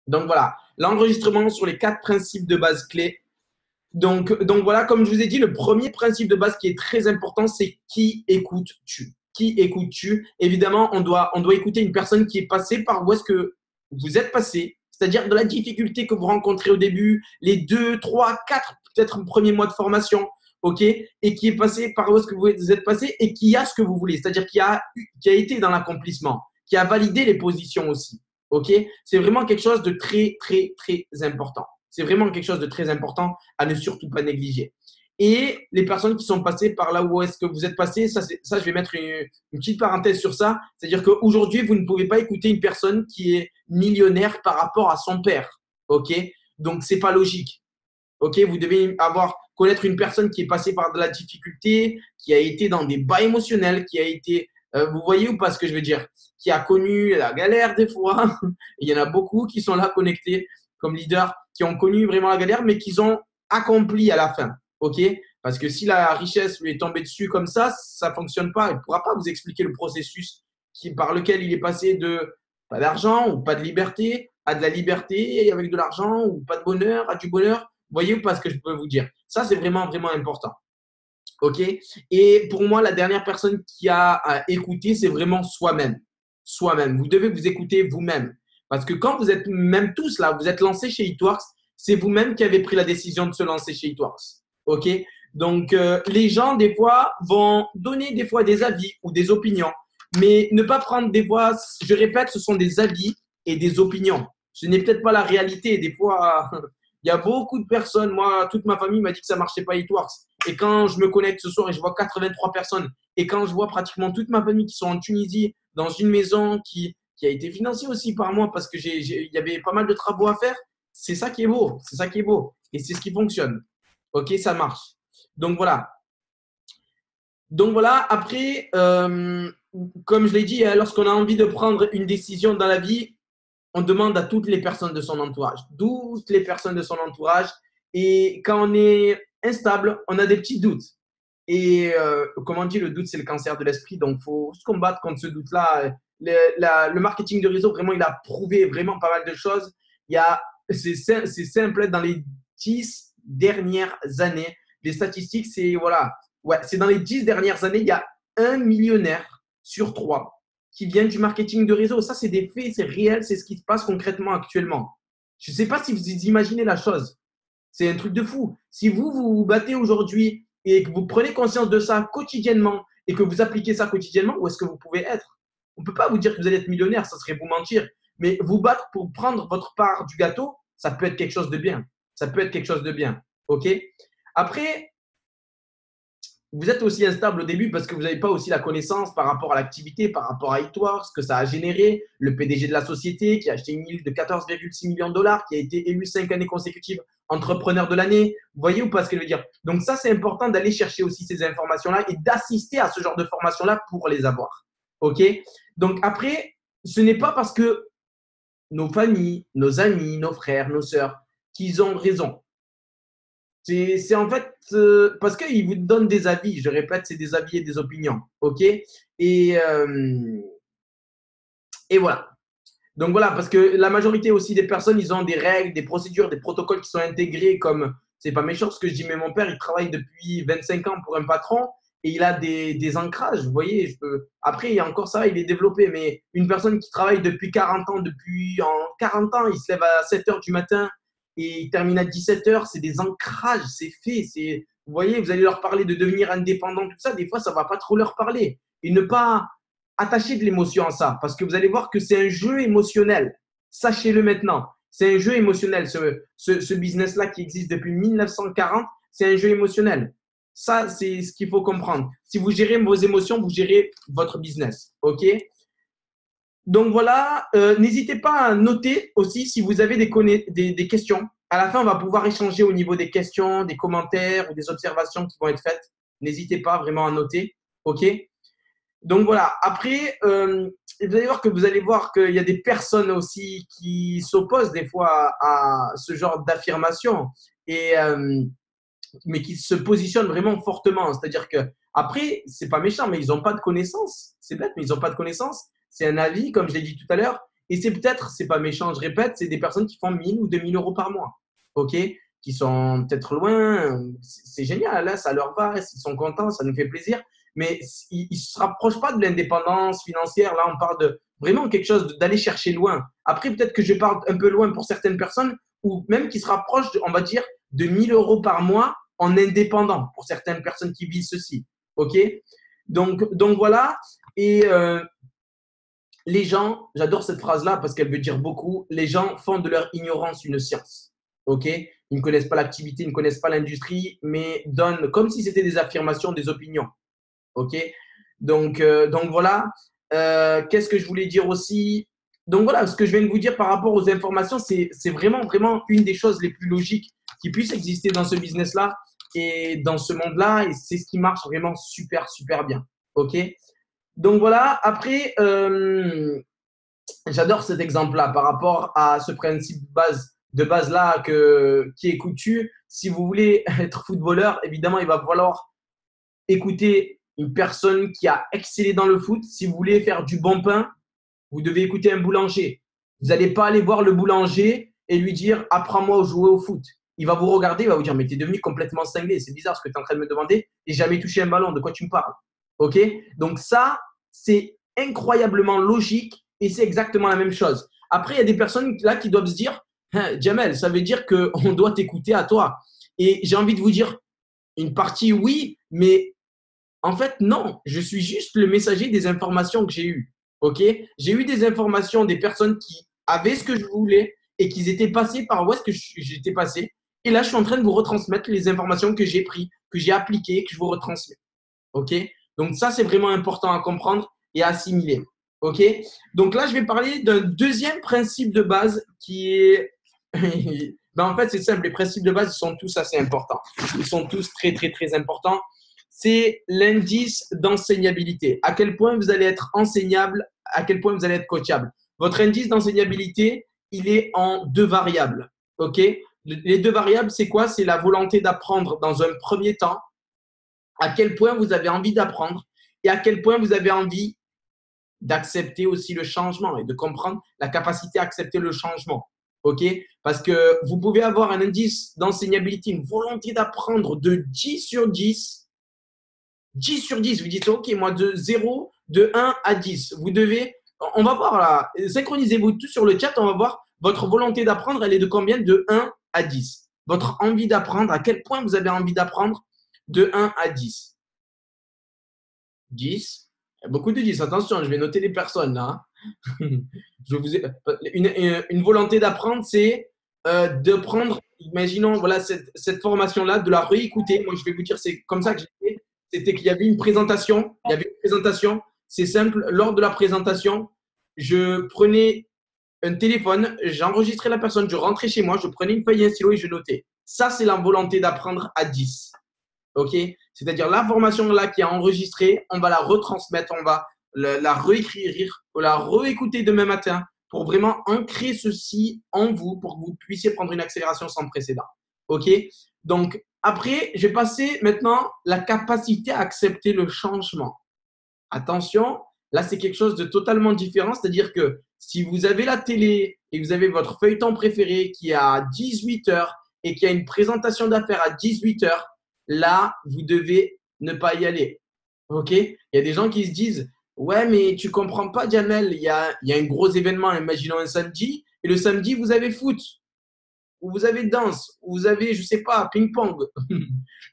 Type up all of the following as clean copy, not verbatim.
Donc voilà, l'enregistrement sur les 4 principes de base clés. Donc voilà, comme je vous ai dit, le premier principe de base qui est très important, c'est qui écoutes-tu? Qui écoutes-tu? Évidemment, on doit écouter une personne qui est passée par où est-ce que vous êtes passé, c'est-à-dire de la difficulté que vous rencontrez au début, les 2, 3, 4 peut-être premiers mois de formation, ok? Et qui est passé par où est-ce que vous êtes passé et qui a ce que vous voulez, c'est-à-dire qui a été dans l'accomplissement, qui a validé les positions aussi, ok? C'est vraiment quelque chose de très, très, très important. C'est vraiment quelque chose de très important à ne surtout pas négliger. Et les personnes qui sont passées par là où est-ce que vous êtes passé, ça je vais mettre une petite parenthèse sur ça. C'est-à-dire qu'aujourd'hui, vous ne pouvez pas écouter une personne qui est millionnaire par rapport à son père. OK? Donc, c'est pas logique. OK? Vous devez connaître une personne qui est passée par de la difficulté, qui a été dans des bas émotionnels, qui a été, vous voyez ou pas ce que je veux dire? Qui a connu la galère des fois. Il y en a beaucoup qui sont là connectés comme leaders, qui ont connu vraiment la galère, mais qui ont accompli à la fin. OK? Parce que si la richesse lui est tombée dessus comme ça ne fonctionne pas. Il ne pourra pas vous expliquer le processus par lequel il est passé de pas d'argent ou pas de liberté à de la liberté avec de l'argent ou pas de bonheur à du bonheur. Vous voyez ou pas ce que je peux vous dire? Ça, c'est vraiment, vraiment important. OK? Et pour moi, la dernière personne qui a à écouter, c'est vraiment soi-même. Soi-même. Vous devez vous écouter vous-même. Parce que quand vous êtes même tous là, vous êtes lancés chez Eatworks, c'est vous-même qui avez pris la décision de se lancer chez Eatworks. OK? Donc, les gens, des fois, vont donner des fois des avis ou des opinions. Mais ne pas prendre des fois, je répète, ce sont des avis et des opinions. Ce n'est peut-être pas la réalité. Des fois, il y a beaucoup de personnes. Moi, toute ma famille m'a dit que ça marchait pas Eatworks. Et quand je me connecte ce soir et je vois 83 personnes, et quand je vois pratiquement toute ma famille qui sont en Tunisie, dans une maison qui a été financée aussi par moi parce que il y avait pas mal de travaux à faire, c'est ça qui est beau. C'est ça qui est beau. Et c'est ce qui fonctionne. OK, ça marche. Donc voilà. Donc voilà, après, comme je l'ai dit, hein, lorsqu'on a envie de prendre une décision dans la vie, on demande à toutes les personnes de son entourage. Toutes les personnes de son entourage. Et quand on est instable, on a des petits doutes. Et comme on dit, le doute, c'est le cancer de l'esprit. Donc, il faut se combattre contre ce doute-là. Le marketing de réseau, vraiment, il a prouvé vraiment pas mal de choses. C'est simple, dans les 10 dernières années, les statistiques, c'est voilà, ouais, c'est dans les 10 dernières années, il y a un millionnaire sur 3 qui vient du marketing de réseau. Ça, c'est des faits, c'est réel, c'est ce qui se passe concrètement actuellement. Je ne sais pas si vous imaginez la chose. C'est un truc de fou. Si vous battez aujourd'hui et que vous prenez conscience de ça quotidiennement et que vous appliquez ça quotidiennement, où est-ce que vous pouvez être? On ne peut pas vous dire que vous allez être millionnaire, ça serait vous mentir. Mais vous battre pour prendre votre part du gâteau, ça peut être quelque chose de bien. Ça peut être quelque chose de bien. OK? Après, vous êtes aussi instable au début parce que vous n'avez pas aussi la connaissance par rapport à l'activité, par rapport à Eatworks, ce que ça a généré, le PDG de la société qui a acheté une île de 14,6 millions de dollars, qui a été élu 5 années consécutives entrepreneur de l'année. Vous voyez ou pas ce que je veux dire? Donc ça, c'est important d'aller chercher aussi ces informations-là et d'assister à ce genre de formation-là pour les avoir. OK? Donc après, ce n'est pas parce que nos familles, nos amis, nos frères, nos sœurs, qu'ils ont raison. C'est en fait parce qu'ils vous donnent des avis. Je répète, c'est des avis et des opinions. OK? Et, euh, et voilà. Donc voilà, parce que la majorité aussi des personnes, ils ont des règles, des procédures, des protocoles qui sont intégrés comme, c'est pas méchant ce que je dis, mais mon père, il travaille depuis 25 ans pour un patron et il a des ancrages. Vous voyez, après, il y a encore ça, il est développé, mais une personne qui travaille depuis 40 ans, depuis en 40 ans, il se lève à 7 heures du matin et il termine à 17 heures, c'est des ancrages, c'est fait. Vous voyez, vous allez leur parler de devenir indépendant, tout ça, des fois, ça va pas trop leur parler. Et ne pas attacher de l'émotion à ça, parce que vous allez voir que c'est un jeu émotionnel. Sachez-le maintenant. C'est un jeu émotionnel, ce business-là qui existe depuis 1940, c'est un jeu émotionnel. Ça, c'est ce qu'il faut comprendre. Si vous gérez vos émotions, vous gérez votre business. OK? Donc voilà, n'hésitez pas à noter aussi si vous avez des questions. À la fin, on va pouvoir échanger au niveau des questions, des commentaires ou des observations qui vont être faites. N'hésitez pas vraiment à noter. OK? Donc voilà, après, vous allez voir qu'il y a des personnes aussi qui s'opposent des fois à ce genre d'affirmation, mais qui se positionnent vraiment fortement. C'est-à-dire que après, c'est pas méchant, mais ils n'ont pas de connaissances. C'est bête, mais ils n'ont pas de connaissances. C'est un avis, comme je l'ai dit tout à l'heure. Et c'est peut-être, c'est pas méchant, je répète, c'est des personnes qui font 1000 ou 2000 euros par mois. OK? Qui sont peut-être loin. C'est génial, là, ça leur va, ils sont contents, ça nous fait plaisir. Mais ils ne se rapprochent pas de l'indépendance financière. Là, on parle de vraiment quelque chose d'aller chercher loin. Après, peut-être que je parle un peu loin pour certaines personnes ou même qui se rapprochent, on va dire, de 1000 euros par mois en indépendant pour certaines personnes qui visent ceci. OK? Donc voilà. Et les gens, j'adore cette phrase-là parce qu'elle veut dire beaucoup. Les gens font de leur ignorance une science. OK? Ils ne connaissent pas l'activité, ils ne connaissent pas l'industrie, mais donnent comme si c'était des affirmations, des opinions. OK? Donc voilà. Qu'est-ce que je voulais dire aussi? Donc voilà, ce que je viens de vous dire par rapport aux informations, c'est vraiment, vraiment une des choses les plus logiques qui puissent exister dans ce business-là et dans ce monde-là. Et c'est ce qui marche vraiment super, super bien. OK? Donc voilà, après, j'adore cet exemple-là par rapport à ce principe de base-là qui écoutes-tu. Si vous voulez être footballeur, évidemment, il va falloir écouter une personne qui a excellé dans le foot. Si vous voulez faire du bon pain, vous devez écouter un boulanger. Vous n'allez pas aller voir le boulanger et lui dire « apprends-moi à jouer au foot ». Il va vous regarder, il va vous dire « mais tu es devenu complètement cinglé, c'est bizarre ce que tu es en train de me demander, j'ai jamais touché un ballon, de quoi tu me parles ?» OK? Donc ça, c'est incroyablement logique et c'est exactement la même chose. Après, il y a des personnes là qui doivent se dire hein, « Jamel, ça veut dire qu'on doit t'écouter à toi ». Et j'ai envie de vous dire une partie oui, mais en fait, non, je suis juste le messager des informations que j'ai eues. OK? J'ai eu des informations des personnes qui avaient ce que je voulais et qui étaient passées par où est-ce que j'étais passé. Et là, je suis en train de vous retransmettre les informations que j'ai prises, que j'ai appliquées, que je vous retransmets. OK? Donc, ça, c'est vraiment important à comprendre et à assimiler. OK? Donc là, je vais parler d'un deuxième principe de base qui est. Ben, en fait, c'est simple. Les principes de base, ils sont tous assez importants. Ils sont tous très, très, très importants. C'est l'indice d'enseignabilité. À quel point vous allez être enseignable, à quel point vous allez être coachable. Votre indice d'enseignabilité, il est en deux variables. OK? Les deux variables, c'est quoi? C'est la volonté d'apprendre dans un premier temps, à quel point vous avez envie d'apprendre et à quel point vous avez envie d'accepter aussi le changement et de comprendre la capacité à accepter le changement. OK? Parce que vous pouvez avoir un indice d'enseignabilité, une volonté d'apprendre de 10 sur 10. 10 sur 10, vous dites, OK, moi de 0, de 1 à 10. Vous devez, on va voir là, synchronisez-vous tous sur le chat, on va voir votre volonté d'apprendre, elle est de combien? De 1 à 10. Votre envie d'apprendre, à quel point vous avez envie d'apprendre de 1 à 10. 10. Il y a beaucoup de 10. Attention, je vais noter les personnes là. Je vous ai... une volonté d'apprendre, c'est de prendre, imaginons, voilà, cette formation-là, de la réécouter. Moi, je vais vous dire, c'est comme ça que j'ai fait. C'était qu'il y avait une présentation. Il y avait une présentation. C'est simple. Lors de la présentation, je prenais un téléphone, j'enregistrais la personne, je rentrais chez moi, je prenais une feuille et un stylo et je notais. Ça, c'est la volonté d'apprendre à 10. OK? C'est-à-dire l'information là qui est enregistrée, on va la retransmettre, on va la réécrire, la réécouter demain matin pour vraiment ancrer ceci en vous pour que vous puissiez prendre une accélération sans précédent. OK? Donc, après, je vais passer maintenant la capacité à accepter le changement. Attention, là, c'est quelque chose de totalement différent. C'est-à-dire que si vous avez la télé et vous avez votre feuilleton préféré qui est à 18 heures et qui a une présentation d'affaires à 18 heures, là, vous devez ne pas y aller. OK? Il y a des gens qui se disent ouais, mais tu comprends pas, Jamel, il y a un gros événement, imaginons un samedi, et le samedi, vous avez foot, ou vous avez danse, ou vous avez, je sais pas, ping-pong.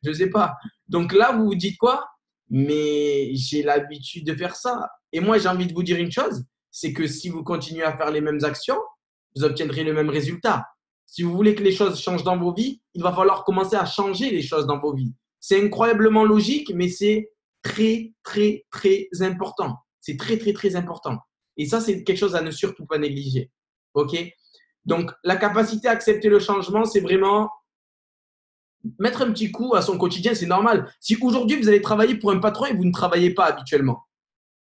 Je sais pas. Donc là, vous vous dites quoi? Mais j'ai l'habitude de faire ça. Et moi, j'ai envie de vous dire une chose, c'est que si vous continuez à faire les mêmes actions, vous obtiendrez le même résultat. Si vous voulez que les choses changent dans vos vies, il va falloir commencer à changer les choses dans vos vies. C'est incroyablement logique, mais c'est très, très, très important. C'est très, très, très important. Et ça, c'est quelque chose à ne surtout pas négliger. OK? Donc, la capacité à accepter le changement, c'est vraiment mettre un petit coup à son quotidien, c'est normal. Si aujourd'hui, vous allez travailler pour un patron et vous ne travaillez pas habituellement,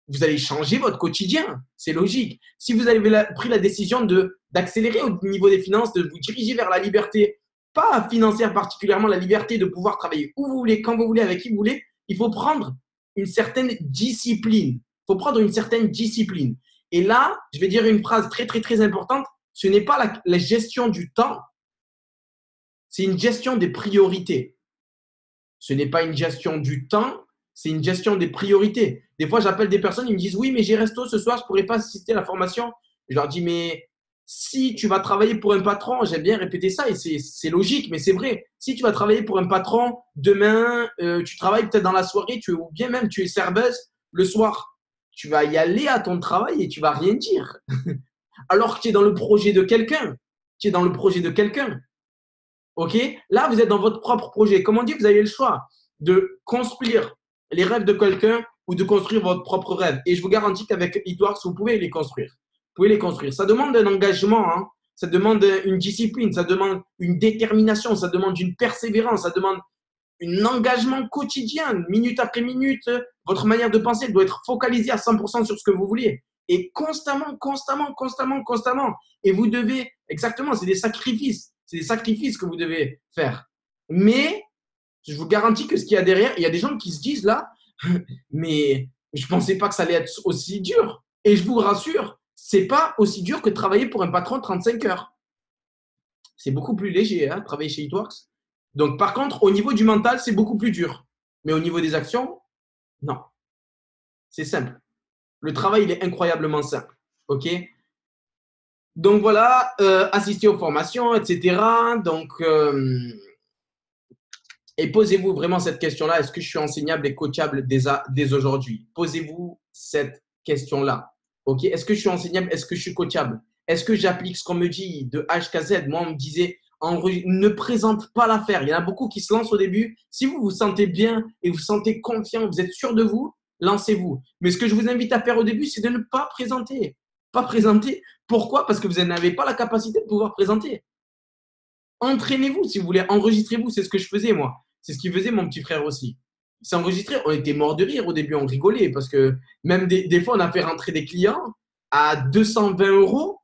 vous allez changer votre quotidien. C'est logique. Si vous avez pris la décision d'accélérer au niveau des finances, de vous diriger vers la liberté, pas financière particulièrement, la liberté de pouvoir travailler où vous voulez, quand vous voulez, avec qui vous voulez, il faut prendre une certaine discipline. Il faut prendre une certaine discipline. Et là, je vais dire une phrase très, très, très importante. Ce n'est pas la gestion du temps, c'est une gestion des priorités. Ce n'est pas une gestion du temps, c'est une gestion des priorités. Des fois, j'appelle des personnes, ils me disent, oui, mais j'ai resto ce soir, je ne pourrais pas assister à la formation. Je leur dis, mais si tu vas travailler pour un patron, j'aime bien répéter ça et c'est logique, mais c'est vrai. Si tu vas travailler pour un patron, demain, tu travailles peut-être dans la soirée, ou bien même tu es serveuse, le soir, tu vas y aller à ton travail et tu vas rien dire. Alors que tu es dans le projet de quelqu'un. Tu es dans le projet de quelqu'un. OK? Là, vous êtes dans votre propre projet. Comme on dit, vous avez le choix de construire les rêves de quelqu'un ou de construire votre propre rêve. Et je vous garantis qu'avec Eatworks, vous pouvez les construire. Vous pouvez les construire. Ça demande un engagement, hein. Ça demande une discipline, ça demande une détermination, ça demande une persévérance, ça demande un engagement quotidien, minute après minute. Votre manière de penser doit être focalisée à 100% sur ce que vous vouliez. Et constamment, constamment, constamment, constamment. Et vous devez, exactement, c'est des sacrifices. C'est des sacrifices que vous devez faire. Mais je vous garantis que ce qu'il y a derrière, il y a des gens qui se disent là, mais je ne pensais pas que ça allait être aussi dur. Et je vous rassure, c'est pas aussi dur que travailler pour un patron de 35 heures. C'est beaucoup plus léger, hein, travailler chez Eatworks. Donc, par contre, au niveau du mental, c'est beaucoup plus dur. Mais au niveau des actions, non. C'est simple. Le travail, il est incroyablement simple. OK? Donc, voilà, assister aux formations, etc. Donc, et posez-vous vraiment cette question-là. Est-ce que je suis enseignable et coachable dès aujourd'hui? Posez-vous cette question-là. OK? Est-ce que je suis enseignable? Est-ce que je suis coachable? Est-ce que j'applique ce qu'on me dit de H à Z? Moi, on me disait, ne présente pas l'affaire. Il y en a beaucoup qui se lancent au début. Si vous vous sentez bien et vous vous sentez confiant, vous êtes sûr de vous, lancez-vous. Mais ce que je vous invite à faire au début, c'est de ne pas présenter. Pas présenter. Pourquoi? Parce que vous n'avez pas la capacité de pouvoir présenter. Entraînez-vous si vous voulez, enregistrez-vous. C'est ce que je faisais moi. C'est ce qu'il faisait mon petit frère aussi. Il s'enregistrait. On était mort de rire au début, on rigolait parce que même des fois, on a fait rentrer des clients à 220 euros.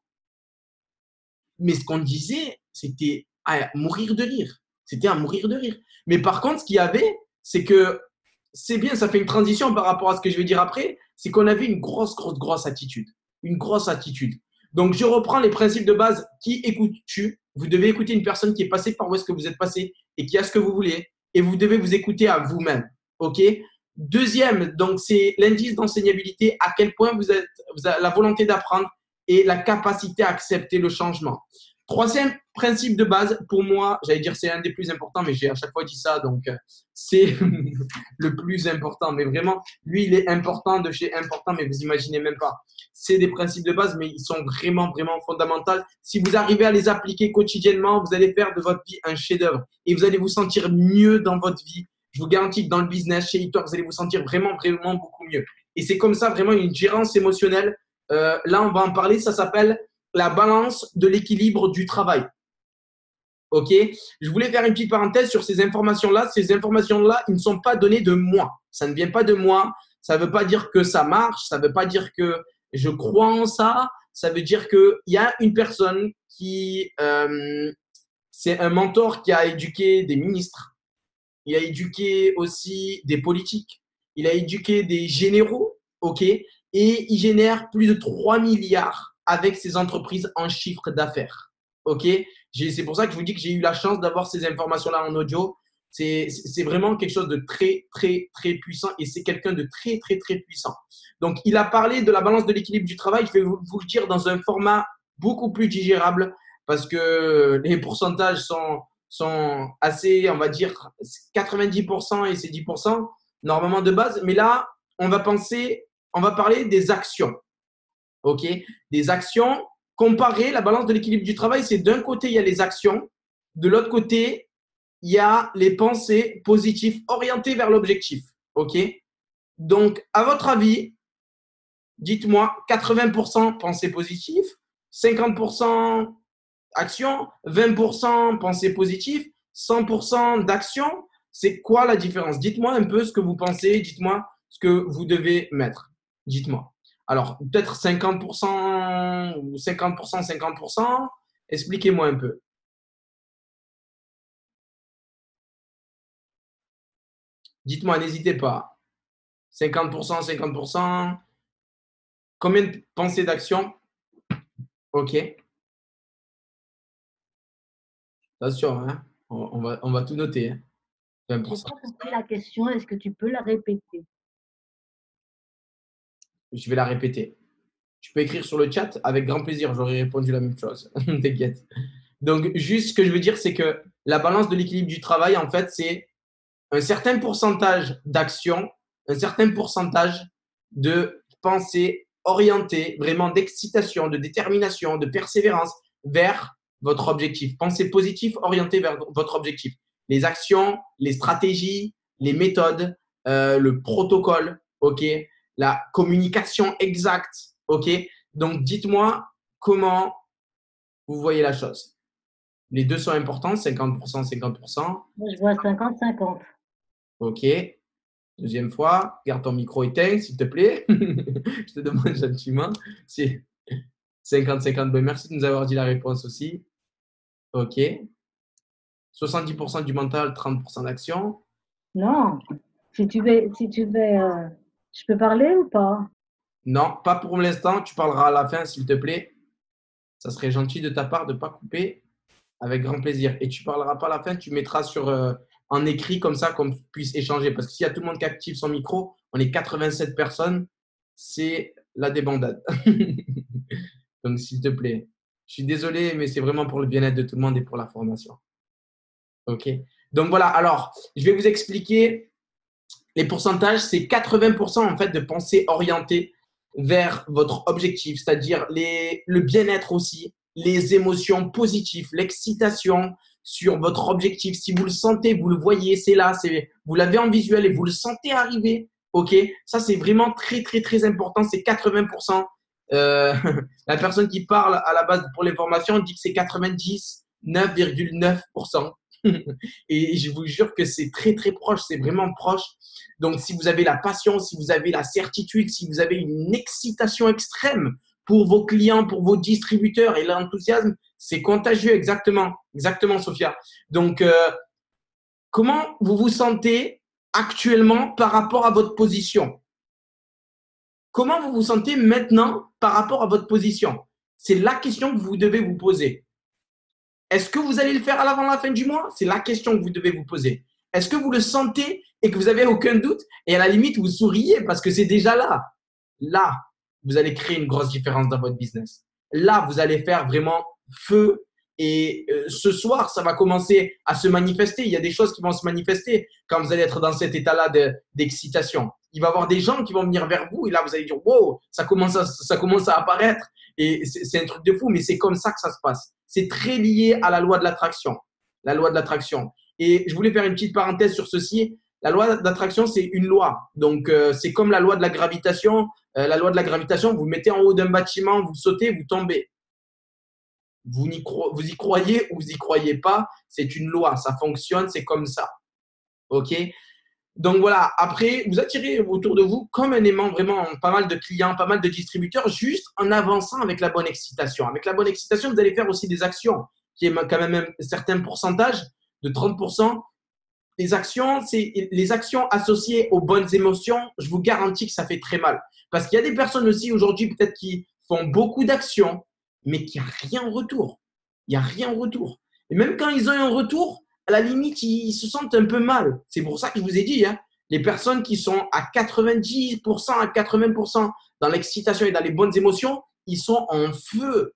Mais ce qu'on disait, c'était à mourir de rire. C'était à mourir de rire. Mais par contre, ce qu'il y avait, c'est que c'est bien, ça fait une transition par rapport à ce que je vais dire après, c'est qu'on avait une grosse, grosse, grosse attitude. Une grosse attitude. Donc, je reprends les principes de base. Qui écoutes-tu? Vous devez écouter une personne qui est passée par où est-ce que vous êtes passé et qui a ce que vous voulez. Et vous devez vous écouter à vous-même. OK? Deuxième, donc, c'est l'indice d'enseignabilité. À quel point vous avez la volonté d'apprendre et la capacité à accepter le changement. Troisième principe de base, pour moi, j'allais dire c'est un des plus importants, mais j'ai à chaque fois dit ça, donc c'est le plus important. Mais vraiment, lui, il est important de chez important, mais vous imaginez même pas. C'est des principes de base, mais ils sont vraiment, vraiment fondamentaux. Si vous arrivez à les appliquer quotidiennement, vous allez faire de votre vie un chef-d'œuvre et vous allez vous sentir mieux dans votre vie. Je vous garantis que dans le business, chez Eatworks, vous allez vous sentir vraiment, vraiment beaucoup mieux. Et c'est comme ça, vraiment, une gérance émotionnelle. Là, on va en parler. Ça s'appelle la balance de l'équilibre du travail. OK? Je voulais faire une petite parenthèse sur ces informations-là. Ces informations-là, ils ne sont pas données de moi. Ça ne vient pas de moi. Ça ne veut pas dire que ça marche. Ça ne veut pas dire que je crois en ça. Ça veut dire qu'il y a une personne qui, c'est un mentor qui a éduqué des ministres. Il a éduqué aussi des politiques. Il a éduqué des généraux. OK? Et il génère plus de 3 milliards avec ses entreprises en chiffre d'affaires. OK? C'est pour ça que je vous dis que j'ai eu la chance d'avoir ces informations-là en audio. C'est vraiment quelque chose de très, très, très puissant et c'est quelqu'un de très, très, très puissant. Donc, il a parlé de la balance de l'équilibre du travail. Je vais vous le dire dans un format beaucoup plus digérable parce que les pourcentages sont assez, on va dire, 90% et c'est 10% normalement de base. Mais là, on va parler des actions. OK? Des actions. Comparer la balance de l'équilibre du travail, c'est d'un côté, il y a les actions. De l'autre côté, il y a les pensées positives orientées vers l'objectif. OK? Donc, à votre avis, dites-moi 80% pensées positives, 50% actions, 20% pensées positives, 100% d'actions. C'est quoi la différence? Dites-moi un peu ce que vous pensez, dites-moi ce que vous devez mettre. Dites-moi. Alors, peut-être 50% ou 50%, 50%. Expliquez-moi un peu. Dites-moi, n'hésitez pas. 50%, 50%. Combien de pensées d'action? Ok. Attention, hein. On va tout noter. Hein. J'ai 20%. pas compris la question. Est-ce que tu peux la répéter? Je vais la répéter. Tu peux écrire sur le chat avec grand plaisir. J'aurais répondu la même chose. T'inquiète. Donc, juste ce que je veux dire, c'est que la balance de l'équilibre du travail, en fait, c'est un certain pourcentage d'action, un certain pourcentage de pensée orientée, vraiment d'excitation, de détermination, de persévérance vers votre objectif. Pensée positive orientée vers votre objectif. Les actions, les stratégies, les méthodes, le protocole, ok, la communication exacte, ok. Donc, dites-moi comment vous voyez la chose. Les deux sont importants, 50%, 50%. Moi, je vois 50-50. Ok. Deuxième fois, garde ton micro éteint, s'il te plaît. Je te demande gentiment. C'est 50-50. Ben, merci de nous avoir dit la réponse aussi. Ok. 70% du mental, 30% d'action. Non. Je peux parler ou pas? Non, pas pour l'instant. Tu parleras à la fin, s'il te plaît. Ça serait gentil de ta part de ne pas couper. Avec grand plaisir. Et tu ne parleras pas à la fin, tu mettras en écrit comme ça qu'on puisse échanger. Parce que s'il y a tout le monde qui active son micro, on est 87 personnes, c'est la débandade. Donc, s'il te plaît, je suis désolé, mais c'est vraiment pour le bien-être de tout le monde et pour la formation. OK. Donc, voilà. Alors, je vais vous expliquer les pourcentages. C'est 80% en fait de pensée orientée vers votre objectif, c'est-à-dire le bien-être aussi, les émotions positives, l'excitation sur votre objectif. Si vous le sentez, vous le voyez, c'est là, vous l'avez en visuel et vous le sentez arriver. OK. Ça, c'est vraiment très, très, très important. C'est 80%. La personne qui parle à la base pour les formations dit que c'est 99,9%. Et je vous jure que c'est très, très proche. C'est vraiment proche. Donc, si vous avez la passion, si vous avez la certitude, si vous avez une excitation extrême pour vos clients, pour vos distributeurs et l'enthousiasme, c'est contagieux. Exactement. Exactement, Sophia. Donc, comment vous vous sentez actuellement par rapport à votre position? Comment vous vous sentez maintenant par rapport à votre position? C'est la question que vous devez vous poser. Est-ce que vous allez le faire avant la fin du mois? C'est la question que vous devez vous poser. Est-ce que vous le sentez et que vous n'avez aucun doute? Et à la limite, vous souriez parce que c'est déjà là. Là, vous allez créer une grosse différence dans votre business. Là, vous allez faire vraiment feu. Et ce soir, ça va commencer à se manifester. Il y a des choses qui vont se manifester quand vous allez être dans cet état-là d'excitation. Il va y avoir des gens qui vont venir vers vous et là, vous allez dire, wow, ça commence à apparaître. Et c'est un truc de fou, mais c'est comme ça que ça se passe. C'est très lié à la loi de l'attraction. La loi de l'attraction. Et je voulais faire une petite parenthèse sur ceci. La loi d'attraction, c'est une loi. Donc, c'est comme la loi de la gravitation. La loi de la gravitation, vous mettez en haut d'un bâtiment, vous sautez, vous tombez. Vous y croyez ou vous y croyez pas, c'est une loi. Ça fonctionne, c'est comme ça. OK? Donc voilà, après, vous attirez autour de vous comme un aimant vraiment pas mal de clients, pas mal de distributeurs, juste en avançant avec la bonne excitation. Avec la bonne excitation, vous allez faire aussi des actions, qui est quand même un certain pourcentage de 30%. Les actions, c'est les actions associées aux bonnes émotions, je vous garantis que ça fait très mal. Parce qu'il y a des personnes aussi aujourd'hui peut-être qui font beaucoup d'actions, mais qui n'ont rien en retour. Il n'y a rien en retour. Et même quand ils ont un retour, à la limite, ils se sentent un peu mal. C'est pour ça que je vous ai dit, hein, les personnes qui sont à 90%, à 80% dans l'excitation et dans les bonnes émotions, ils sont en feu.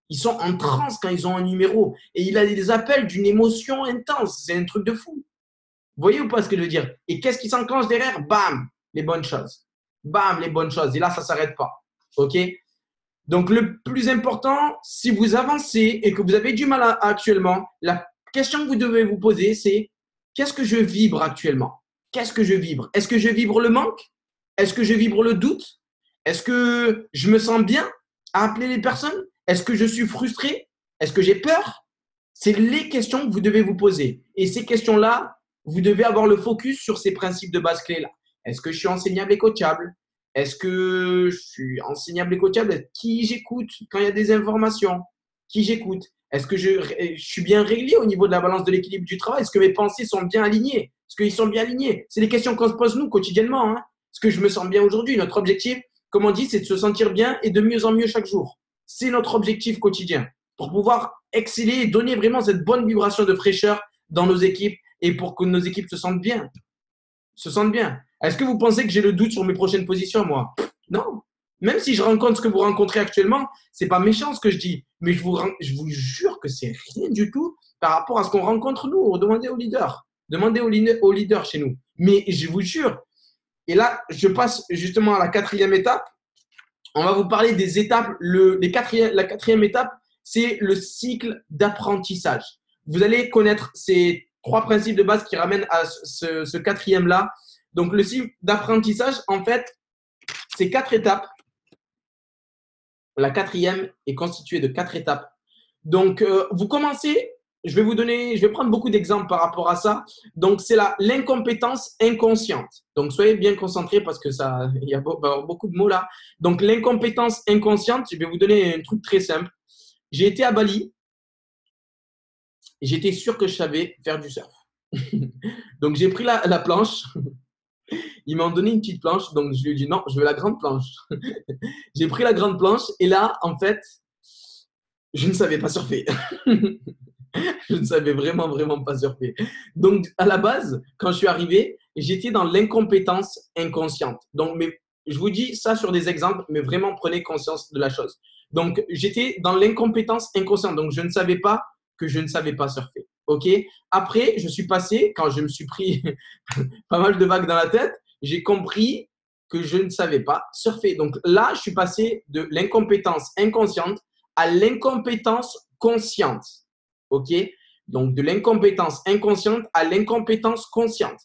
Ils sont en transe quand ils ont un numéro. Et il a des appels d'une émotion intense. C'est un truc de fou. Vous voyez ou pas ce que je veux dire? Et qu'est-ce qui s'enclenche derrière? Bam, les bonnes choses. Bam, les bonnes choses. Et là, ça ne s'arrête pas. OK? Donc, le plus important, si vous avancez et que vous avez du mal actuellement, la question que vous devez vous poser, c'est qu'est-ce que je vibre actuellement? Qu'est-ce que je vibre? Est-ce que je vibre le manque? Est-ce que je vibre le doute? Est-ce que je me sens bien à appeler les personnes? Est-ce que je suis frustré? Est-ce que j'ai peur? C'est les questions que vous devez vous poser. Et ces questions-là, vous devez avoir le focus sur ces principes de base clés-là. Est-ce que je suis enseignable et coachable? Est-ce que je suis enseignable et coachable? Qui j'écoute quand il y a des informations? Qui j'écoute? Est-ce que je suis bien réglé au niveau de la balance de l'équilibre du travail? Est-ce que mes pensées sont bien alignées? Est-ce qu'ils sont bien alignés? C'est des questions qu'on se pose nous quotidiennement. Hein. Est-ce que je me sens bien aujourd'hui? Notre objectif, comme on dit, c'est de se sentir bien et de mieux en mieux chaque jour. C'est notre objectif quotidien pour pouvoir exceller et donner vraiment cette bonne vibration de fraîcheur dans nos équipes et pour que nos équipes se sentent bien. Se sentent bien. Est-ce que vous pensez que j'ai le doute sur mes prochaines positions, moi? Non. Même si je rencontre ce que vous rencontrez actuellement, c'est pas méchant ce que je dis, mais je vous jure que c'est rien du tout par rapport à ce qu'on rencontre nous. Demandez aux leaders. Demandez aux leaders chez nous. Mais je vous jure, et là, je passe justement à la quatrième étape. On va vous parler des étapes. La quatrième étape, c'est le cycle d'apprentissage. Vous allez connaître ces 3 principes de base qui ramènent à ce quatrième-là. Donc, le cycle d'apprentissage, en fait, c'est 4 étapes. La quatrième est constituée de 4 étapes. Donc, vous commencez, je vais prendre beaucoup d'exemples par rapport à ça. Donc, c'est l'incompétence inconsciente. Donc, soyez bien concentrés parce que il y a beaucoup de mots là. Donc, l'incompétence inconsciente, je vais vous donner un truc très simple. J'ai été à Bali et j'étais sûr que je savais faire du surf. Donc, j'ai pris la planche. Ils m'ont donné une petite planche, donc je lui ai dit non, je veux la grande planche. J'ai pris la grande planche et là, en fait, je ne savais pas surfer. Je ne savais vraiment, vraiment pas surfer. Donc, à la base, quand je suis arrivé, j'étais dans l'incompétence inconsciente. Donc, je vous dis ça sur des exemples, mais vraiment prenez conscience de la chose. Donc, j'étais dans l'incompétence inconsciente. Donc, je ne savais pas que je ne savais pas surfer. OK? Après, je suis passé, quand je me suis pris pas mal de vagues dans la tête, j'ai compris que je ne savais pas surfer. Donc là, je suis passé de l'incompétence inconsciente à l'incompétence consciente. OK? Donc de l'incompétence inconsciente à l'incompétence consciente.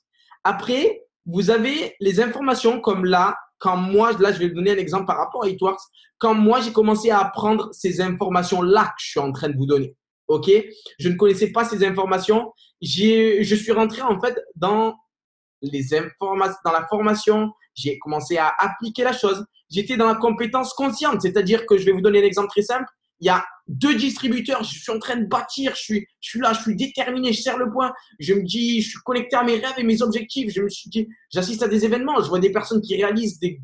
Après, vous avez les informations comme là, quand moi, là, je vais vous donner un exemple par rapport à Eatworks, quand moi, j'ai commencé à apprendre ces informations-là que je suis en train de vous donner. OK? Je ne connaissais pas ces informations. Je suis rentré en fait dans la formation, j'ai commencé à appliquer la chose. J'étais dans la compétence consciente, c'est-à-dire que je vais vous donner un exemple très simple. Il y a 2 distributeurs, je suis en train de bâtir, je suis là, je suis déterminé, je serre le point. Je me dis, je suis connecté à mes rêves et mes objectifs. Je me suis dit, j'assiste à des événements, je vois des personnes qui réalisent des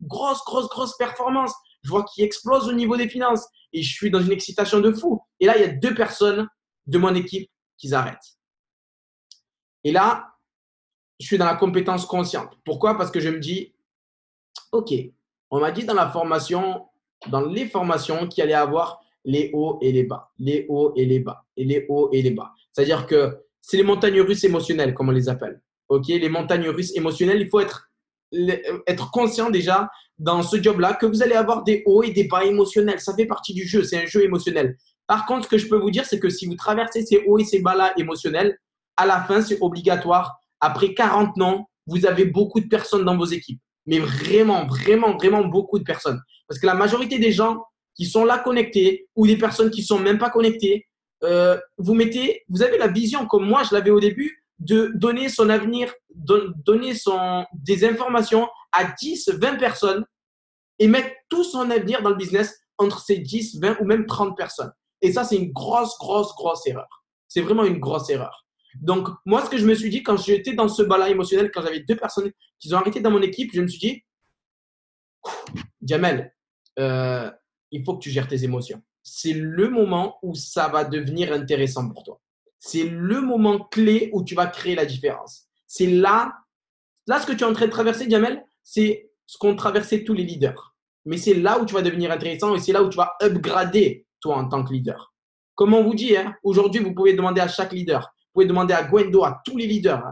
grosses performances. Je vois qu'ils explosent au niveau des finances et je suis dans une excitation de fou. Et là, il y a 2 personnes de mon équipe qui arrêtent. Et là, je suis dans la compétence consciente. Pourquoi? Parce que je me dis, OK, on m'a dit dans les formations qu'il allait avoir les hauts et les bas, les hauts et les bas, et les hauts et les bas. C'est-à-dire que c'est les montagnes russes émotionnelles, comme on les appelle. OK, les montagnes russes émotionnelles, il faut être conscient déjà dans ce job-là que vous allez avoir des hauts et des bas émotionnels. Ça fait partie du jeu, c'est un jeu émotionnel. Par contre, ce que je peux vous dire, c'est que si vous traversez ces hauts et ces bas-là émotionnels, à la fin, c'est obligatoire. Après 40 ans, vous avez beaucoup de personnes dans vos équipes. Mais vraiment, vraiment, vraiment beaucoup de personnes. Parce que la majorité des gens qui sont là connectés ou des personnes qui ne sont même pas connectées, vous avez la vision, comme moi je l'avais au début, de donner son avenir, des informations à 10, 20 personnes et mettre tout son avenir dans le business entre ces 10, 20 ou même 30 personnes. Et ça, c'est une grosse erreur. C'est vraiment une grosse erreur. Donc, moi, ce que je me suis dit quand j'étais dans ce bas-là émotionnel, quand j'avais 2 personnes qui ont arrêté dans mon équipe, je me suis dit, Jamel, il faut que tu gères tes émotions. C'est le moment où ça va devenir intéressant pour toi. C'est le moment clé où tu vas créer la différence. C'est là ce que tu es en train de traverser, Jamel, c'est ce qu'ont traversé tous les leaders. Mais c'est là où tu vas devenir intéressant et c'est là où tu vas upgrader toi en tant que leader. Comme on vous dit, hein, aujourd'hui, vous pouvez demander à chaque leader. Vous pouvez demander à Gwendo, à tous les leaders.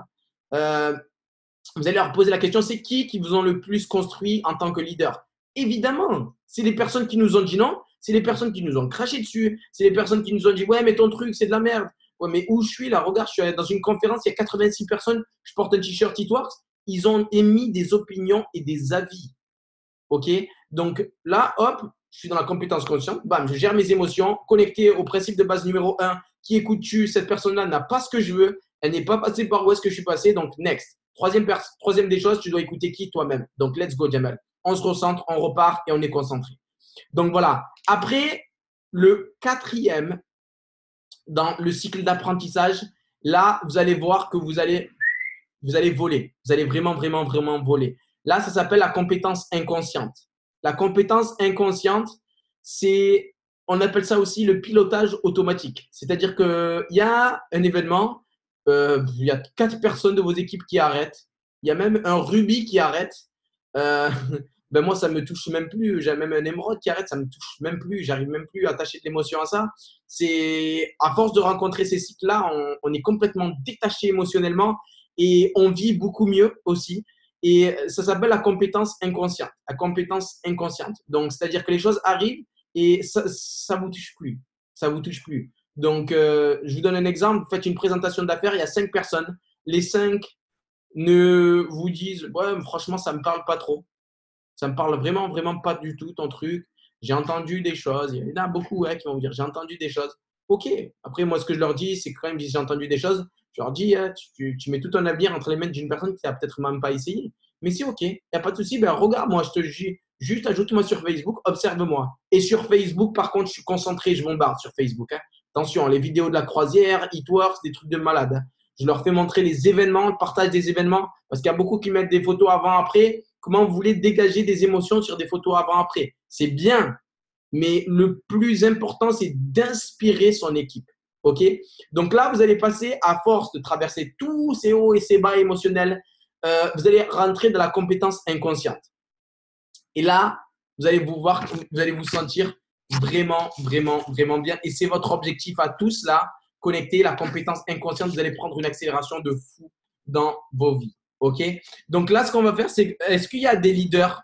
Vous allez leur poser la question, c'est qui vous ont le plus construit en tant que leader? Évidemment, c'est les personnes qui nous ont dit non, c'est les personnes qui nous ont craché dessus, c'est les personnes qui nous ont dit ouais, mais ton truc, c'est de la merde. Ouais, mais où je suis là? Regarde, je suis dans une conférence, il y a 86 personnes, je porte un t-shirt Eatworks, ils ont émis des opinions et des avis. OK? Donc là, hop, je suis dans la compétence consciente, bam, je gère mes émotions, connecté au principe de base numéro 1, qui écoute-tu? Cette personne-là n'a pas ce que je veux, elle n'est pas passée par où est-ce que je suis passé, donc next. Troisième des choses, tu dois écouter qui? Toi-même. Donc, let's go, Jamel. On se recentre, on repart et on est concentré. Donc, voilà. Après, le quatrième, dans le cycle d'apprentissage, là, vous allez voir que vous allez voler. Vous allez vraiment voler. Là, ça s'appelle la compétence inconsciente. La compétence inconsciente, on appelle ça aussi le pilotage automatique. C'est-à-dire qu'il y a un événement, il y a 4 personnes de vos équipes qui arrêtent. Il y a même un rubis qui arrête. Euh, ben moi, ça me touche même plus. J'ai même un émeraude qui arrête, ça me touche même plus. J'arrive même plus à attacher de l'émotion à ça. C'est à force de rencontrer ces cycles-là, on est complètement détaché émotionnellement et on vit beaucoup mieux aussi. Et ça s'appelle la compétence inconsciente. La compétence inconsciente. Donc, c'est-à-dire que les choses arrivent et ça vous touche plus. Ça vous touche plus. Donc, je vous donne un exemple. Vous faites une présentation d'affaires, il y a 5 personnes. Les 5 ne vous disent ouais, franchement, ça me parle pas trop. Ça me parle vraiment, vraiment pas du tout ton truc. J'ai entendu des choses. Il y en a beaucoup qui vont vous dire j'ai entendu des choses. Ok. Après, moi, ce que je leur dis, c'est quand même, j'ai entendu des choses. Je leur dis tu mets tout ton avenir entre les mains d'une personne qui n'a peut-être même pas essayé. Mais c'est ok. Il n'y a pas de souci. Ben, regarde, moi, je te dis juste ajoute-moi sur Facebook, observe-moi. Et sur Facebook, par contre, je suis concentré, je bombarde sur Facebook. Attention, les vidéos de la croisière, Eatworks, des trucs de malade. Je leur fais montrer les événements, le partage des événements, parce qu'il y a beaucoup qui mettent des photos avant-après. Comment vous voulez dégager des émotions sur des photos avant-après? C'est bien, mais le plus important, c'est d'inspirer son équipe. OK? Donc là, vous allez passer, à force de traverser tous ces hauts et ces bas émotionnels, vous allez rentrer dans la compétence inconsciente. Et là, vous allez vous sentir vraiment, vraiment, vraiment bien. Et c'est votre objectif à tous là, connecter la compétence inconsciente. Vous allez prendre une accélération de fou dans vos vies. OK? Donc là, ce qu'on va faire, c'est est-ce qu'il y a des leaders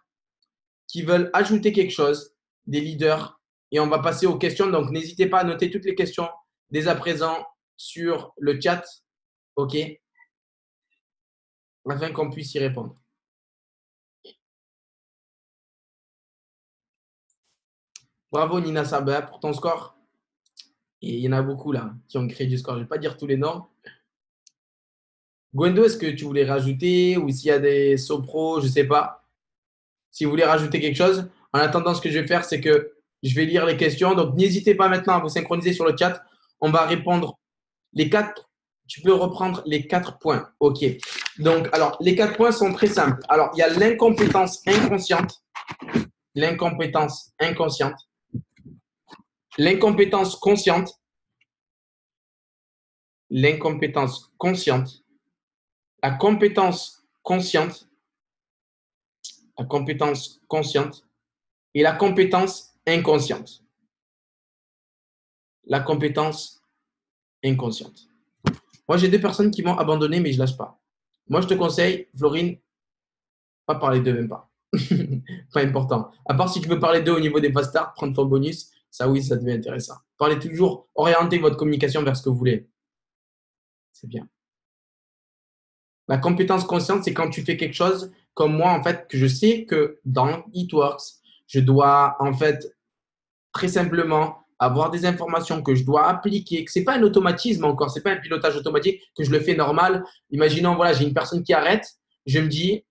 qui veulent ajouter quelque chose? Des leaders. Et on va passer aux questions. Donc, n'hésitez pas à noter toutes les questions dès à présent sur le chat. OK? Afin qu'on puisse y répondre. Bravo Nina Sabah pour ton score. Et il y en a beaucoup là qui ont créé du score. Je ne vais pas dire tous les noms. Gwendo, est-ce que tu voulais rajouter ou s'il y a des sopros, je ne sais pas. Si vous voulez rajouter quelque chose. En attendant, ce que je vais faire, c'est que je vais lire les questions. Donc, n'hésitez pas maintenant à vous synchroniser sur le chat. On va répondre les 4. Tu peux reprendre les 4 points. OK. Donc, alors, les 4 points sont très simples. Alors, il y a l'incompétence inconsciente. L'incompétence inconsciente. L'incompétence consciente. L'incompétence consciente. La compétence consciente. La compétence consciente. Et la compétence inconsciente. La compétence inconsciente. Moi, j'ai 2 personnes qui m'ont abandonné, mais je ne lâche pas. Moi, je te conseille, Florine, pas parler d'eux, même pas. Pas important. À part si tu veux parler d'eux au niveau des fast start, prendre ton bonus, ça oui, ça devient intéressant. Parlez toujours, orientez votre communication vers ce que vous voulez. C'est bien. La compétence consciente, c'est quand tu fais quelque chose comme moi, en fait, que je sais que dans Eatworks, je dois, en fait, très simplement avoir des informations que je dois appliquer, que ce n'est pas un automatisme encore, ce n'est pas un pilotage automatique, que je le fais normal. Imaginons, voilà, j'ai une personne qui arrête, je me dis,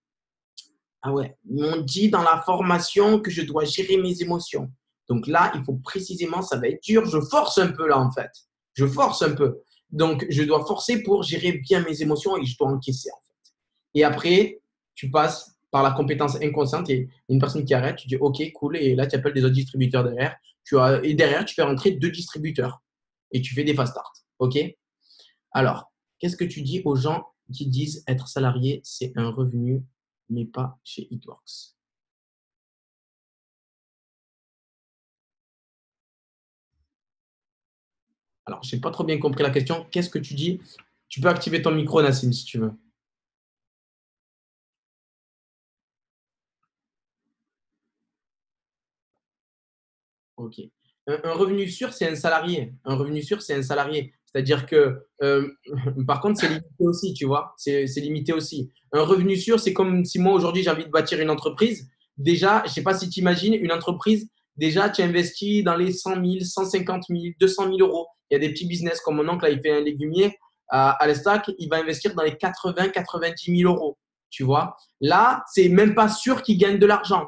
ah ouais, on dit dans la formation que je dois gérer mes émotions. Donc là, il faut précisément, ça va être dur, je force un peu là en fait. Je force un peu. Donc, je dois forcer pour gérer bien mes émotions et je dois encaisser en fait. Et après, tu passes par la compétence inconsciente et une personne qui arrête, tu dis OK, cool. Et là, tu appelles des autres distributeurs derrière. Et derrière, tu fais rentrer 2 distributeurs et tu fais des fast start. OK? Alors, qu'est-ce que tu dis aux gens qui disent être salarié, c'est un revenu, mais pas chez Eatworks? Alors, je n'ai pas trop bien compris la question. Qu'est-ce que tu dis? Tu peux activer ton micro, Nassim, si tu veux. OK. Un revenu sûr, c'est un salarié. Un revenu sûr, c'est un salarié. C'est-à-dire que, par contre, c'est limité aussi, tu vois. C'est limité aussi. Un revenu sûr, c'est comme si moi, aujourd'hui, j'ai envie de bâtir une entreprise. Déjà, je ne sais pas si tu imagines, une entreprise, déjà, tu investis dans les 100 000, 150 000, 200 000 euros. Il y a des petits business comme mon oncle, là, il fait un légumier à l'Estac, il va investir dans les 80, 90 000 euros. Tu vois. Là, c'est même pas sûr qu'il gagne de l'argent.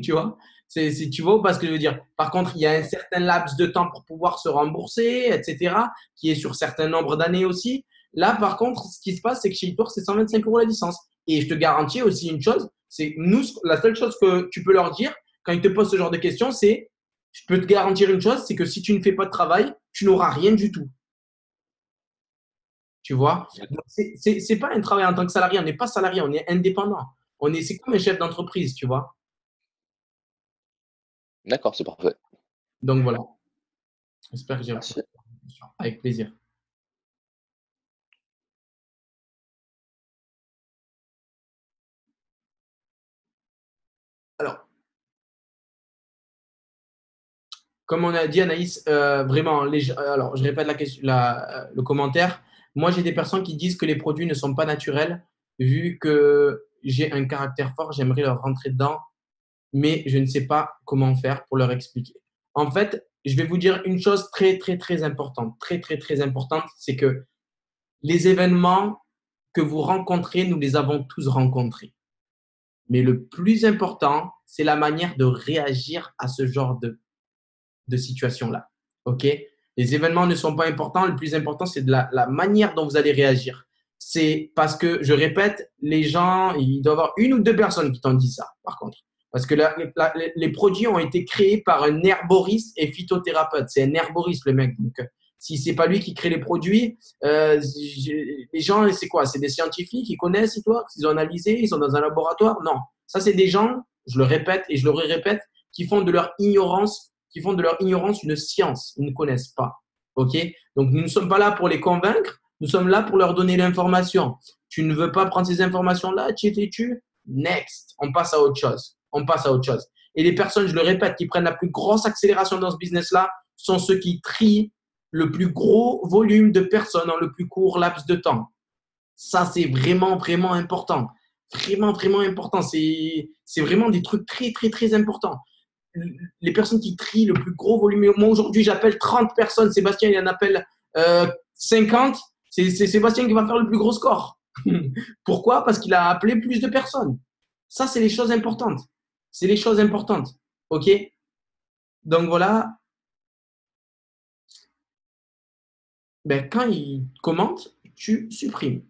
Tu vois. Tu vois pas ce que je veux dire. Par contre, il y a un certain laps de temps pour pouvoir se rembourser, etc., qui est sur certains nombres d'années aussi. Là, par contre, ce qui se passe, c'est que chez Eatworks, c'est 125 € la licence. Et je te garantis aussi une chose, C'est nous, la seule chose que tu peux leur dire quand ils te posent ce genre de questions, c'est je peux te garantir une chose, c'est que si tu ne fais pas de travail, tu n'auras rien du tout. Tu vois? C'est pas un travail en tant que salarié, on n'est pas salarié, on est indépendant. C'est comme un chef d'entreprise, tu vois? D'accord, c'est parfait. Donc voilà. J'espère que j'ai répondu Merci. à ta question. Avec plaisir. Alors, comme on a dit, Anaïs, vraiment, alors je répète la question, le commentaire. Moi, j'ai des personnes qui disent que les produits ne sont pas naturels. Vu que j'ai un caractère fort, j'aimerais leur rentrer dedans, mais je ne sais pas comment faire pour leur expliquer. En fait, je vais vous dire une chose très, très, très importante. Très, très, très importante, c'est que les événements que vous rencontrez, nous les avons tous rencontrés. Mais le plus important, c'est la manière de réagir à ce genre de situation-là. OK? Les événements ne sont pas importants. Le plus important, c'est de la manière dont vous allez réagir. C'est parce que, je répète, les gens, il doit y avoir une ou deux personnes qui t'ont dit ça, par contre. Parce que les produits ont été créés par un herboriste et phytothérapeute. C'est un herboriste, le mec. Donc, si c'est pas lui qui crée les produits, les gens, c'est quoi? C'est des scientifiques, ils connaissent, ils ont analysé, ils sont dans un laboratoire? Non. Ça, c'est des gens, je le répète et je le répète, qui font de leur ignorance une science. Ils ne connaissent pas. OK? Donc, nous ne sommes pas là pour les convaincre. Nous sommes là pour leur donner l'information. Tu ne veux pas prendre ces informations-là, tu next. On passe à autre chose. On passe à autre chose. Et les personnes, je le répète, qui prennent la plus grosse accélération dans ce business-là sont ceux qui trient le plus gros volume de personnes en le plus court laps de temps. Ça, c'est vraiment, vraiment important. Vraiment, vraiment important. C'est vraiment des trucs très, très, très importants. Les personnes qui trient le plus gros volume. Moi, aujourd'hui, j'appelle 30 personnes. Sébastien, il en appelle 50. C'est Sébastien qui va faire le plus gros score. Pourquoi? Parce qu'il a appelé plus de personnes. Ça, c'est les choses importantes. C'est les choses importantes. OK? Donc voilà. Ben, quand ils commentent, tu supprimes.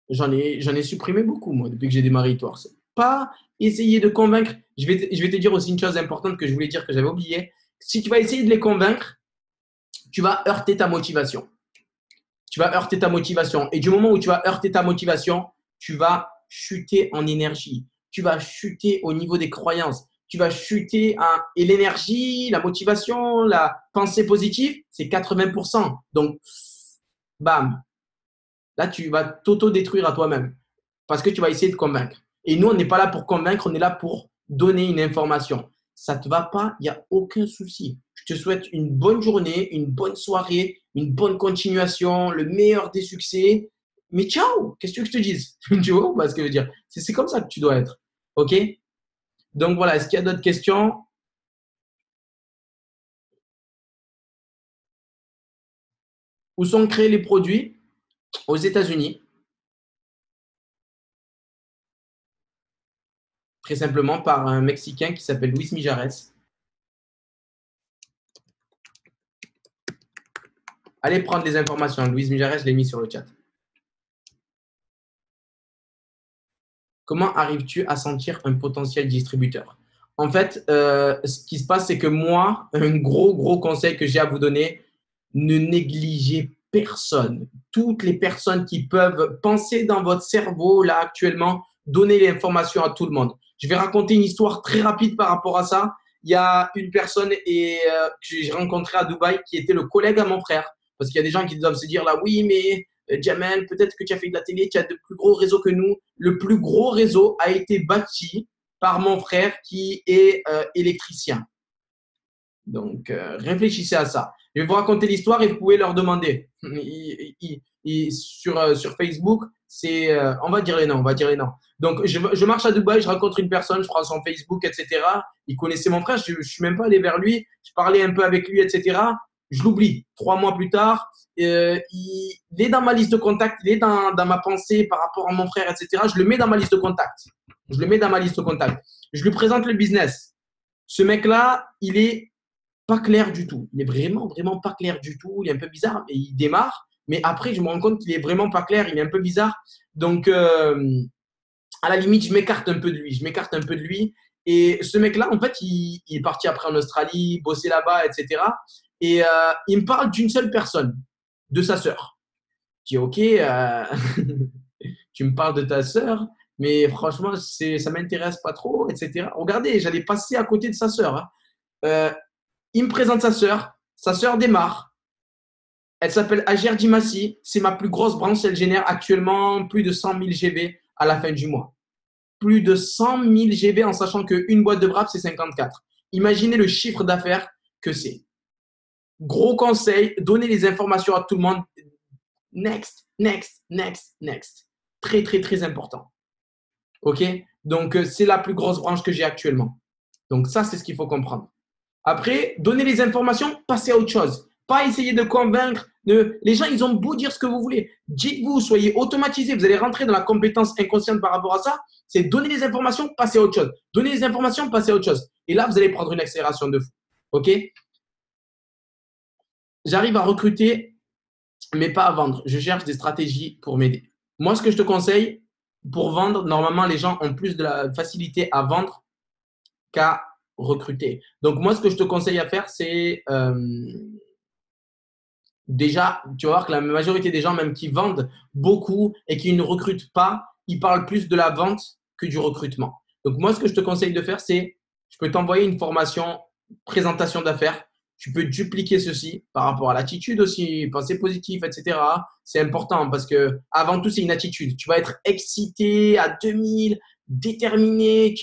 J'en ai supprimé beaucoup, moi, depuis que j'ai démarré Histoire. C'est pas essayer de convaincre. Je vais te dire aussi une chose importante que je voulais dire que j'avais oublié. Si tu vas essayer de les convaincre, tu vas heurter ta motivation. Tu vas heurter ta motivation. Et du moment où tu vas heurter ta motivation, tu vas chuter en énergie. Tu vas chuter au niveau des croyances. Tu vas chuter et l'énergie, la motivation, la pensée positive, c'est 80%. Donc, bam. Là, tu vas t'auto-détruire à toi-même parce que tu vas essayer de convaincre. Et nous, on n'est pas là pour convaincre, on est là pour donner une information. Ça ne te va pas, il n'y a aucun souci. Je te souhaite une bonne journée, une bonne soirée, une bonne continuation, le meilleur des succès. Mais ciao, qu'est-ce que tu veux que je te dise? Tu vois ce que je veux dire? C'est comme ça que tu dois être. OK? Donc voilà, est-ce qu'il y a d'autres questions? Où sont créés les produits? Aux États-Unis. Très simplement par un Mexicain qui s'appelle Luis Mijares. Allez prendre les informations. Luis Mijares, je l'ai mis sur le chat. Comment arrives-tu à sentir un potentiel distributeur? En fait, ce qui se passe, c'est que moi, un gros conseil que j'ai à vous donner, ne négligez personne. Toutes les personnes qui peuvent penser dans votre cerveau, là, actuellement, donnez l'information à tout le monde. Je vais raconter une histoire très rapide par rapport à ça. Il y a une personne que j'ai rencontrée à Dubaï qui était le collègue à mon frère. Parce qu'il y a des gens qui doivent se dire là, oui, mais Jamel, peut-être que tu as fait de la télé, tu as de plus gros réseaux que nous. Le plus gros réseau a été bâti par mon frère qui est électricien. Donc, réfléchissez à ça. Je vais vous raconter l'histoire et vous pouvez leur demander. Sur Facebook, on va dire les noms, Donc, je marche à Dubaï, je rencontre une personne, je prends son Facebook, etc. Il connaissait mon frère, je ne suis même pas allé vers lui, je parlais un peu avec lui, etc. Je l'oublie. 3 mois plus tard, il est dans ma liste de contacts, il est dans ma pensée par rapport à mon frère, etc. Je le mets dans ma liste de contacts. Je lui présente le business. Ce mec-là, il est pas clair du tout. Il est vraiment pas clair du tout. Il est un peu bizarre, mais il démarre. Mais après, je me rends compte qu'il est vraiment pas clair. Il est un peu bizarre. Donc, à la limite, je m'écarte un peu de lui. Je m'écarte un peu de lui. Et ce mec-là, en fait, il est parti après en Australie, bosser là-bas, etc. Et il me parle d'une seule personne, de sa sœur. Je dis, OK, tu me parles de ta sœur, mais franchement, ça m'intéresse pas trop, etc. Regardez, j'allais passer à côté de sa sœur. Hein. Il me présente sa sœur. Sa sœur démarre. Elle s'appelle Ager Dimassi. C'est ma plus grosse branche. Elle génère actuellement plus de 100 000 GB à la fin du mois. Plus de 100 000 GB en sachant qu'une boîte de wrap, c'est 54. Imaginez le chiffre d'affaires que c'est. Gros conseil, donnez les informations à tout le monde. Next, next, next, next. Très, très, très important. OK? Donc, c'est la plus grosse branche que j'ai actuellement. Donc, ça, c'est ce qu'il faut comprendre. Après, donnez les informations, passez à autre chose. Pas essayer de convaincre. Les gens, ils ont beau dire ce que vous voulez. Dites-vous, soyez automatisé. Vous allez rentrer dans la compétence inconsciente par rapport à ça. C'est donner les informations, passer à autre chose. Donner les informations, passer à autre chose. Et là, vous allez prendre une accélération de fou. OK? J'arrive à recruter, mais pas à vendre. Je cherche des stratégies pour m'aider. Moi, ce que je te conseille, pour vendre, normalement, les gens ont plus de la facilité à vendre qu'à recruter. Donc, moi, ce que je te conseille à faire, c'est déjà, tu vas voir que la majorité des gens, même qui vendent beaucoup et qui ne recrutent pas, ils parlent plus de la vente que du recrutement. Donc, moi, ce que je te conseille de faire, c'est, je peux t'envoyer une formation présentation d'affaires. Tu peux dupliquer ceci par rapport à l'attitude aussi, penser positif, etc. C'est important parce que avant tout, c'est une attitude. Tu vas être excité à 2000, déterminé.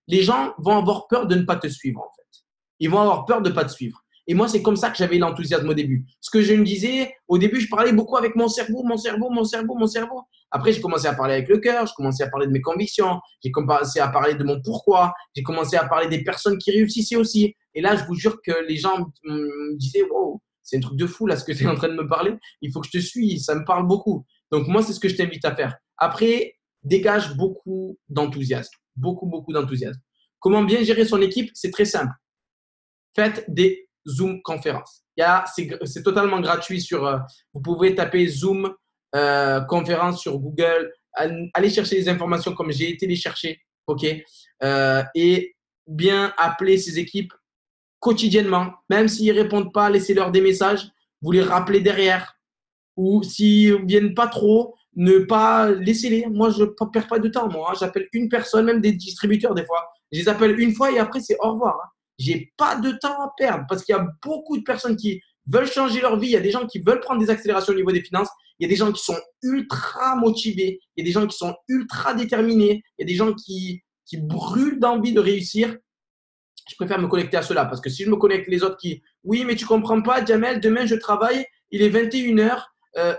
Les gens vont avoir peur de ne pas te suivre, en fait. Ils vont avoir peur de ne pas te suivre. Et moi, c'est comme ça que j'avais l'enthousiasme au début. Ce que je me disais, au début, je parlais beaucoup avec mon cerveau, mon cerveau, mon cerveau, mon cerveau. Après, j'ai commencé à parler avec le cœur, j'ai commencé à parler de mes convictions, j'ai commencé à parler de mon pourquoi, j'ai commencé à parler des personnes qui réussissaient aussi. Et là, je vous jure que les gens me disaient, wow, c'est un truc de fou là ce que tu es en train de me parler. Il faut que je te suive, ça me parle beaucoup. Donc, moi, c'est ce que je t'invite à faire. Après, dégage beaucoup d'enthousiasme. Beaucoup, beaucoup d'enthousiasme. Comment bien gérer son équipe? C'est très simple. Faites des Zoom conférences. C'est totalement gratuit vous pouvez taper Zoom conférence sur Google. Allez chercher les informations comme j'ai été les chercher. OK? Et bien appeler ces équipes quotidiennement. Même s'ils ne répondent pas, laissez-leur des messages. Vous les rappelez derrière. Ou s'ils ne viennent pas trop, ne pas laissez-les. Moi, je ne perds pas de temps. Moi, j'appelle une personne, même des distributeurs des fois. Je les appelle une fois et après, c'est au revoir. J'ai pas de temps à perdre parce qu'il y a beaucoup de personnes qui veulent changer leur vie. Il y a des gens qui veulent prendre des accélérations au niveau des finances. Il y a des gens qui sont ultra motivés. Il y a des gens qui sont ultra déterminés. Il y a des gens qui brûlent d'envie de réussir. Je préfère me connecter à cela parce que si je me connecte les autres qui, oui, mais tu comprends pas, Jamel, demain je travaille, il est 21h.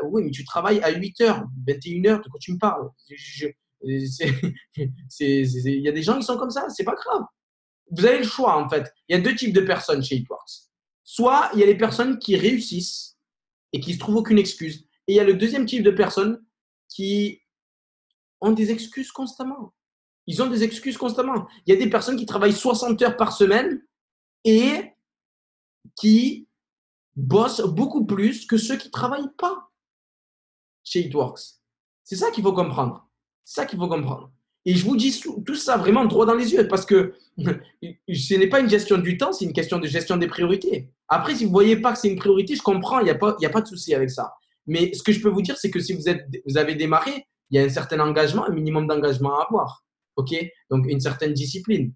Oui, mais tu travailles à 8h. 21h, de quoi tu me parles? Il y a des gens qui sont comme ça, c'est pas grave. Vous avez le choix, en fait. Il y a deux types de personnes chez Hitworks. Soit il y a les personnes qui réussissent et qui ne se trouvent aucune excuse. Et il y a le deuxième type de personnes qui ont des excuses constamment. Ils ont des excuses constamment. Il y a des personnes qui travaillent 60 heures par semaine et qui bossent beaucoup plus que ceux qui ne travaillent pas chez Hitworks. C'est ça qu'il faut comprendre. C'est ça qu'il faut comprendre. Et je vous dis tout ça vraiment droit dans les yeux parce que ce n'est pas une gestion du temps, c'est une question de gestion des priorités. Après, si vous ne voyez pas que c'est une priorité, je comprends, il n'y a pas de souci avec ça. Mais ce que je peux vous dire, c'est que si vous avez démarré, il y a un certain engagement, un minimum d'engagement à avoir. OK? Donc, une certaine discipline.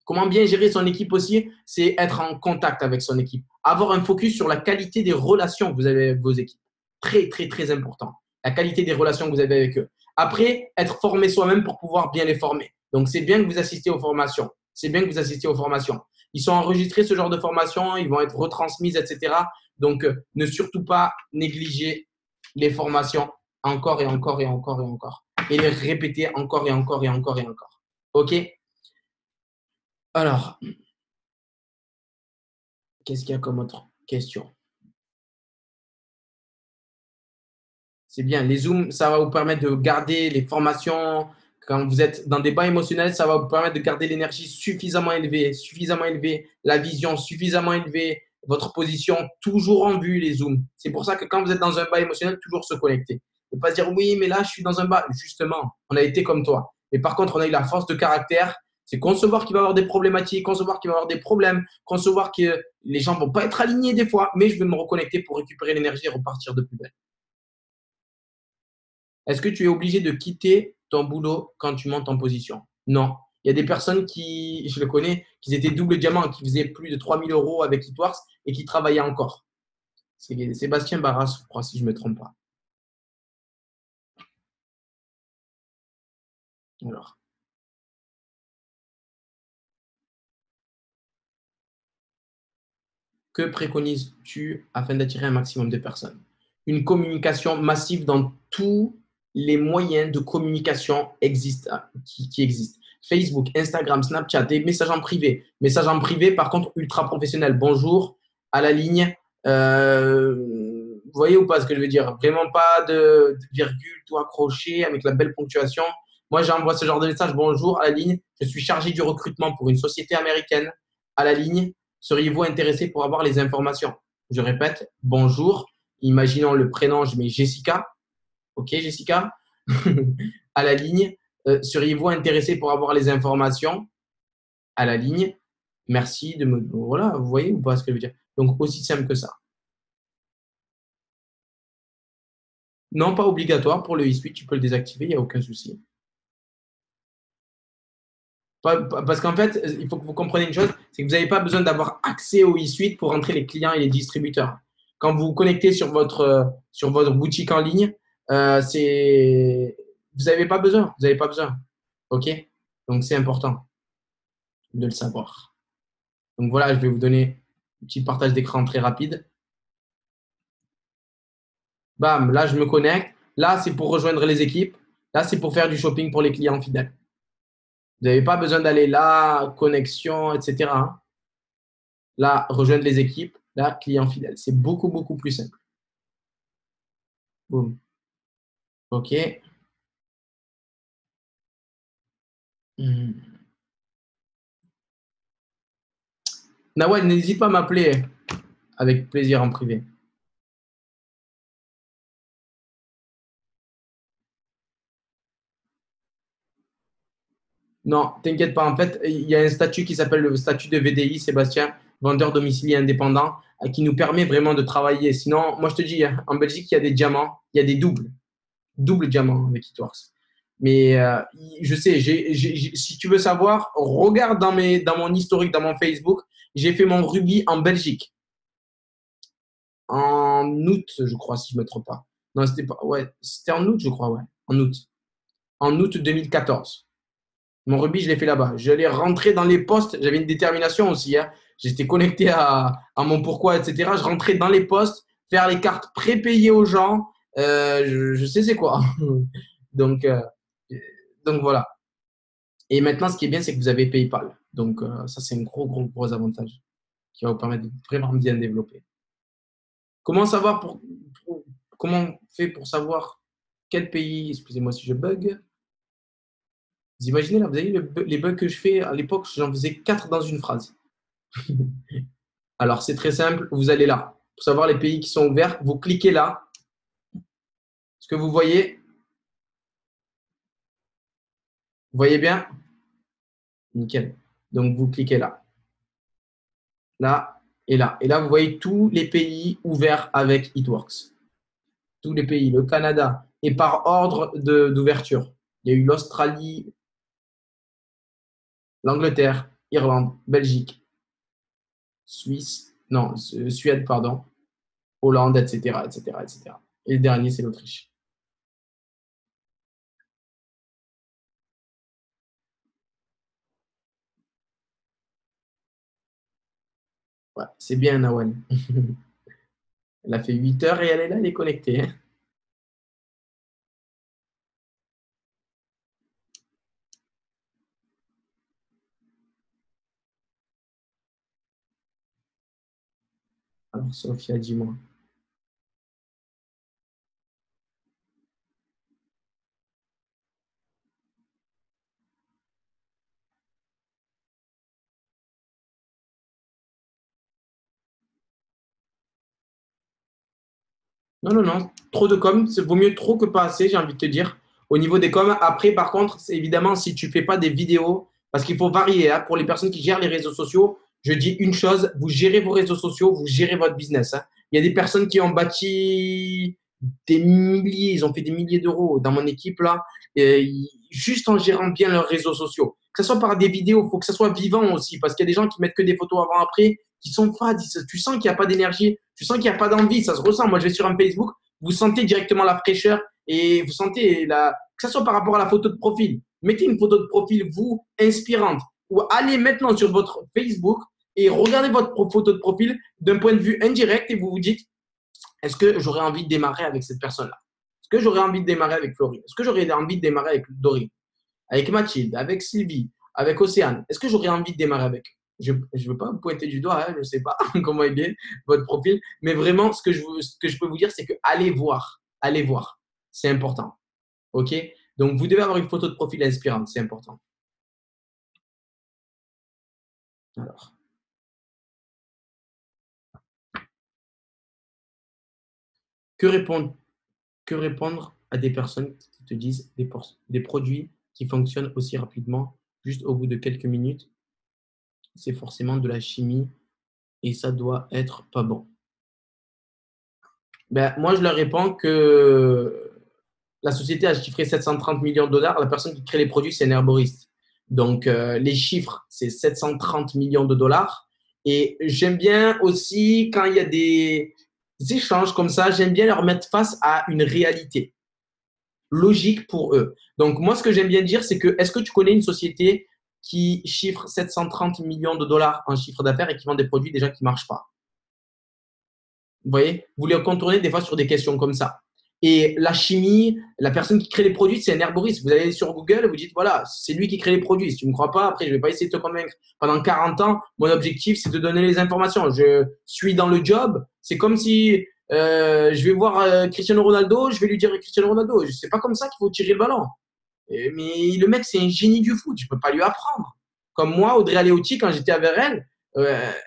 Comment bien gérer son équipe aussi, c'est être en contact avec son équipe. Avoir un focus sur la qualité des relations que vous avez avec vos équipes. Très, très, très important. La qualité des relations que vous avez avec eux. Après, être formé soi-même pour pouvoir bien les former. Donc, c'est bien que vous assistiez aux formations. C'est bien que vous assistiez aux formations. Ils sont enregistrés, ce genre de formations, ils vont être retransmises, etc. Donc, ne surtout pas négliger les formations encore et encore et encore et encore. Et les répéter encore et encore et encore et encore. OK? Alors, qu'est-ce qu'il y a comme autre question? C'est bien. Les Zooms, ça va vous permettre de garder les formations. Quand vous êtes dans des bas émotionnels, ça va vous permettre de garder l'énergie suffisamment élevée, la vision suffisamment élevée, votre position toujours en vue, les Zooms. C'est pour ça que quand vous êtes dans un bas émotionnel, toujours se connecter. Et pas se dire oui, mais là, je suis dans un bas. Justement, on a été comme toi. Mais par contre, on a eu la force de caractère. C'est concevoir qu'il va y avoir des problématiques, concevoir qu'il va y avoir des problèmes, concevoir que les gens vont pas être alignés des fois, mais je vais me reconnecter pour récupérer l'énergie et repartir de plus belle. Est-ce que tu es obligé de quitter ton boulot quand tu montes en position? Non. Il y a des personnes qui, je le connais, qui étaient double diamant, qui faisaient plus de 3 000 € avec Hitwars et qui travaillaient encore. C'est Sébastien Barras, je crois, si je ne me trompe pas. Alors, que préconises-tu afin d'attirer un maximum de personnes? Une communication massive dans tous les moyens de communication qui existent. Facebook, Instagram, Snapchat, des messages en privé. Messages en privé, par contre, ultra professionnel. Bonjour, à la ligne. Vous voyez ou pas ce que je veux dire? Vraiment pas de virgule, tout accroché, avec la belle ponctuation. Moi, j'envoie ce genre de message. Bonjour, à la ligne. Je suis chargé du recrutement pour une société américaine. À la ligne, seriez-vous intéressé pour avoir les informations? Je répète, bonjour. Imaginons le prénom, je mets Jessica. Ok, Jessica. À la ligne, seriez-vous intéressé pour avoir les informations? À la ligne, merci de me. Voilà, vous voyez ou pas ce que je veux dire? Donc, aussi simple que ça. Non, pas obligatoire pour le e-suite, tu peux le désactiver, il n'y a aucun souci. Parce qu'en fait, il faut que vous compreniez une chose, c'est que vous n'avez pas besoin d'avoir accès au e-suite pour rentrer les clients et les distributeurs. Quand vous vous connectez sur votre boutique en ligne, vous n'avez pas besoin. Vous n'avez pas besoin. OK? Donc, c'est important de le savoir. Donc, voilà, je vais vous donner un petit partage d'écran très rapide. Bam, là, je me connecte. Là, c'est pour rejoindre les équipes. Là, c'est pour faire du shopping pour les clients fidèles. Vous n'avez pas besoin d'aller là, connexion, etc. Là, rejoindre les équipes. Là, client fidèle. C'est beaucoup, beaucoup plus simple. Boum. OK. Nawal, n'hésite pas à m'appeler avec plaisir en privé. Non, t'inquiète pas. En fait, il y a un statut qui s'appelle le statut de VDI, Sébastien, vendeur domicilié indépendant, qui nous permet vraiment de travailler. Sinon, moi, je te dis, hein, en Belgique, il y a des diamants, il y a des doubles diamants avec Hitworks. Mais je sais, si tu veux savoir, regarde dans mon historique, dans mon Facebook, j'ai fait mon rubis en Belgique en août, je crois, si je ne me trompe pas. Non, c'était pas, ouais, c'était en août, je crois, ouais, en août. En août 2014. Mon rubis, je l'ai fait là-bas. Je l'ai rentré dans les postes. J'avais une détermination aussi, hein. J'étais connecté à mon pourquoi, etc. Je rentrais dans les postes, faire les cartes prépayées aux gens. Je sais c'est quoi. Donc, euh, donc voilà. Et maintenant, ce qui est bien, c'est que vous avez PayPal. Donc ça, c'est un gros, gros, gros avantage qui va vous permettre de vraiment bien développer. Comment savoir comment on fait pour savoir quel pays, excusez-moi si je bug. Vous imaginez là, vous avez les bugs que je fais à l'époque, j'en faisais 4 dans une phrase. Alors c'est très simple, vous allez là. Pour savoir les pays qui sont ouverts, vous cliquez là. Ce que vous voyez bien? Nickel. Donc vous cliquez là, là et là. Et là, vous voyez tous les pays ouverts avec Hitworks. Tous les pays, le Canada, et par ordre d'ouverture. Il y a eu l'Australie, l'Angleterre, Irlande, Belgique, Suisse, non, Suède, pardon, Hollande, etc., etc., etc. Et le dernier, c'est l'Autriche. Ouais, c'est bien, Nawal. Elle a fait 8 heures et elle est là, elle est connectée, hein. Alors, Sophia, dis-moi. Non, non, non. Trop de com, vaut mieux trop que pas assez, j'ai envie de te dire. Au niveau des coms, après, par contre, c'est évidemment, si tu fais pas des vidéos, parce qu'il faut varier, hein, pour les personnes qui gèrent les réseaux sociaux, je dis une chose, vous gérez vos réseaux sociaux, vous gérez votre business, hein. Il y a des personnes qui ont bâti des milliers, ils ont fait des milliers d'euros dans mon équipe là, juste en gérant bien leurs réseaux sociaux. Que ce soit par des vidéos, il faut que ça soit vivant aussi, parce qu'il y a des gens qui mettent que des photos avant-après, qui sont fades, tu sens qu'il n'y a pas d'énergie, tu sens qu'il n'y a pas d'envie, ça se ressent. Moi, je vais sur un Facebook, vous sentez directement la fraîcheur et vous sentez que ce soit par rapport à la photo de profil. Mettez une photo de profil, vous, inspirante. Ou allez maintenant sur votre Facebook et regardez votre photo de profil d'un point de vue indirect et vous vous dites, est-ce que j'aurais envie de démarrer avec cette personne-là? Est-ce que j'aurais envie de démarrer avec Florine? Est-ce que j'aurais envie de démarrer avec Dorine? Avec Mathilde, avec Sylvie, avec Océane? Est-ce que j'aurais envie de démarrer avec? Je ne veux pas vous pointer du doigt, hein, je ne sais pas comment est bien votre profil, mais vraiment, ce que je peux vous dire, c'est que allez voir. Allez voir. C'est important. OK? Donc, vous devez avoir une photo de profil inspirante. C'est important. Alors. Que répondre, que répondre à des personnes qui te disent des produits qui fonctionnent aussi rapidement, juste au bout de quelques minutes, c'est forcément de la chimie et ça doit être pas bon. Ben, moi, je leur réponds que la société a chiffré 730 millions de dollars. La personne qui crée les produits, c'est un herboriste. Donc, les chiffres, c'est 730 millions de dollars. Et j'aime bien aussi, quand il y a des échanges comme ça, j'aime bien leur mettre face à une réalité logique pour eux. Donc, moi, ce que j'aime bien dire, c'est que est-ce que tu connais une société qui chiffre 730 millions de dollars en chiffre d'affaires et qui vend des produits déjà qui ne marchent pas? Vous voyez, vous les contournez des fois sur des questions comme ça. Et la chimie, la personne qui crée les produits, c'est un herboriste. Vous allez sur Google, vous dites, voilà, c'est lui qui crée les produits. Si tu ne me crois pas, après, je ne vais pas essayer de te convaincre. Pendant 40 ans, mon objectif, c'est de donner les informations. Je suis dans le job. C'est comme si je vais voir Cristiano Ronaldo, je vais lui dire Cristiano Ronaldo. C'est pas comme ça qu'il faut tirer le ballon. Mais le mec, c'est un génie du foot. Je ne peux pas lui apprendre. Comme moi, Audrey Aleotti, quand j'étais avec elle,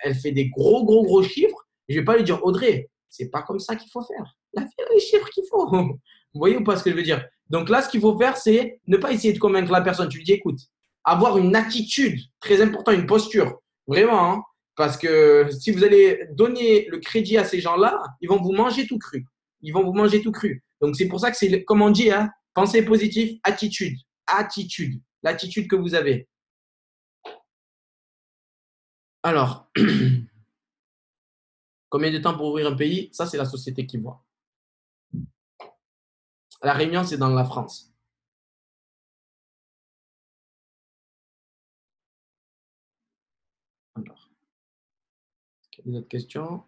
elle fait des gros, gros, gros chiffres. Je ne vais pas lui dire, Audrey, c'est pas comme ça qu'il faut faire. Là, fais les chiffres qu'il faut. Vous voyez ou pas ce que je veux dire? Donc là, ce qu'il faut faire, c'est ne pas essayer de convaincre la personne. Tu lui dis, écoute, avoir une attitude, très important, une posture. Vraiment, hein, parce que si vous allez donner le crédit à ces gens-là, ils vont vous manger tout cru. Ils vont vous manger tout cru. Donc c'est pour ça que c'est, comme on dit, hein, pensée positive, attitude. Attitude. L'attitude que vous avez. Alors, combien de temps pour ouvrir un pays? Ça, c'est la société qui voit. La Réunion, c'est dans la France. Alors, est-ce qu'il y a des autres questions?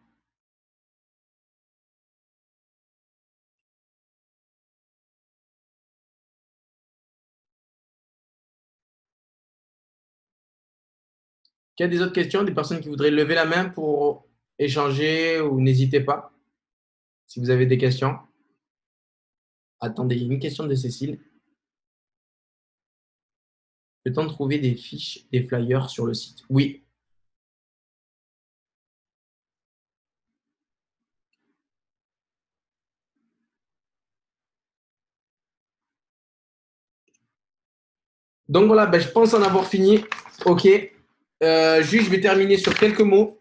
Est-ce qu'il y a des autres questions? Des personnes qui voudraient lever la main pour échanger ou n'hésitez pas si vous avez des questions. Attendez, il y a une question de Cécile. Peut-on trouver des fiches, des flyers sur le site? Oui. Donc voilà, ben, je pense en avoir fini. OK. Juste, je vais terminer sur quelques mots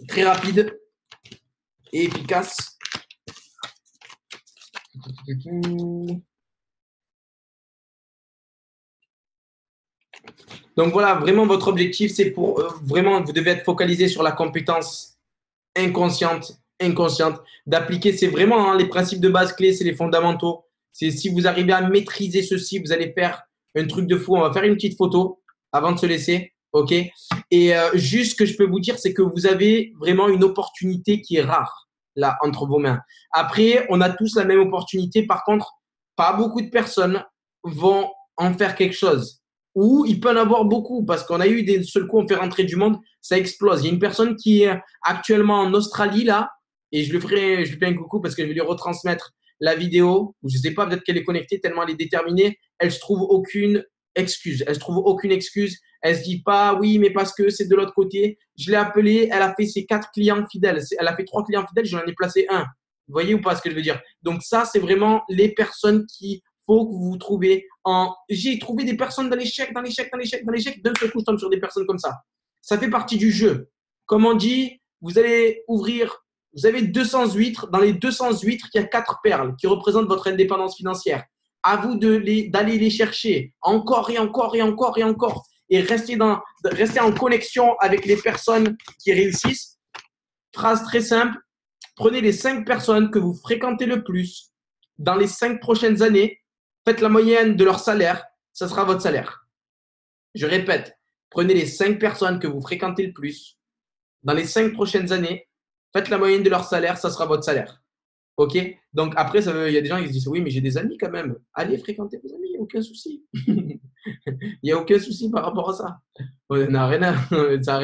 très rapides et efficaces. Donc voilà, vraiment, votre objectif, c'est pour vraiment, vous devez être focalisé sur la compétence inconsciente, d'appliquer. C'est vraiment les principes de base clés, c'est les fondamentaux. C'est si vous arrivez à maîtriser ceci, vous allez faire un truc de fou. On va faire une petite photo avant de se laisser. OK? Et juste ce que je peux vous dire, c'est que vous avez vraiment une opportunité qui est rare là entre vos mains. Après, on a tous la même opportunité. Par contre, pas beaucoup de personnes vont en faire quelque chose. Ou il peut en avoir beaucoup parce qu'on a eu des seuls coups, on fait rentrer du monde, ça explose. Il y a une personne qui est actuellement en Australie là, et je lui fais un coucou parce que je vais lui retransmettre la vidéo. Je ne sais pas, peut-être qu'elle est connectée tellement elle est déterminée. Elle se trouve aucune excuse. Elle se trouve aucune excuse. Elle se dit pas oui, mais parce que c'est de l'autre côté. Je l'ai appelée, elle a fait ses 4 clients fidèles. Elle a fait 3 clients fidèles, j'en ai placé un. voyez ou pas ce que je veux dire? Donc ça, c'est vraiment les personnes qu'il faut que vous trouvez en… J'ai trouvé des personnes dans l'échec, dans l'échec, dans l'échec, dans l'échec. D'un seul coup, je tombe sur des personnes comme ça. Ça fait partie du jeu. Comme on dit, vous allez ouvrir, vous avez 200 huîtres. Dans les 200 huîtres, il y a 4 perles qui représentent votre indépendance financière. À vous d'aller les chercher encore et encore et encore et encore. Et rester en connexion avec les personnes qui réussissent. Phrase très simple. Prenez les 5 personnes que vous fréquentez le plus dans les 5 prochaines années. Faites la moyenne de leur salaire. Ça sera votre salaire. Je répète. Prenez les 5 personnes que vous fréquentez le plus dans les 5 prochaines années. Faites la moyenne de leur salaire. Ça sera votre salaire. OK? Donc après, il y a des gens qui se disent oui, mais j'ai des amis quand même. Allez fréquenter vos amis, il n'y a aucun souci. Il n'y a aucun souci par rapport à ça. Ça n'a rien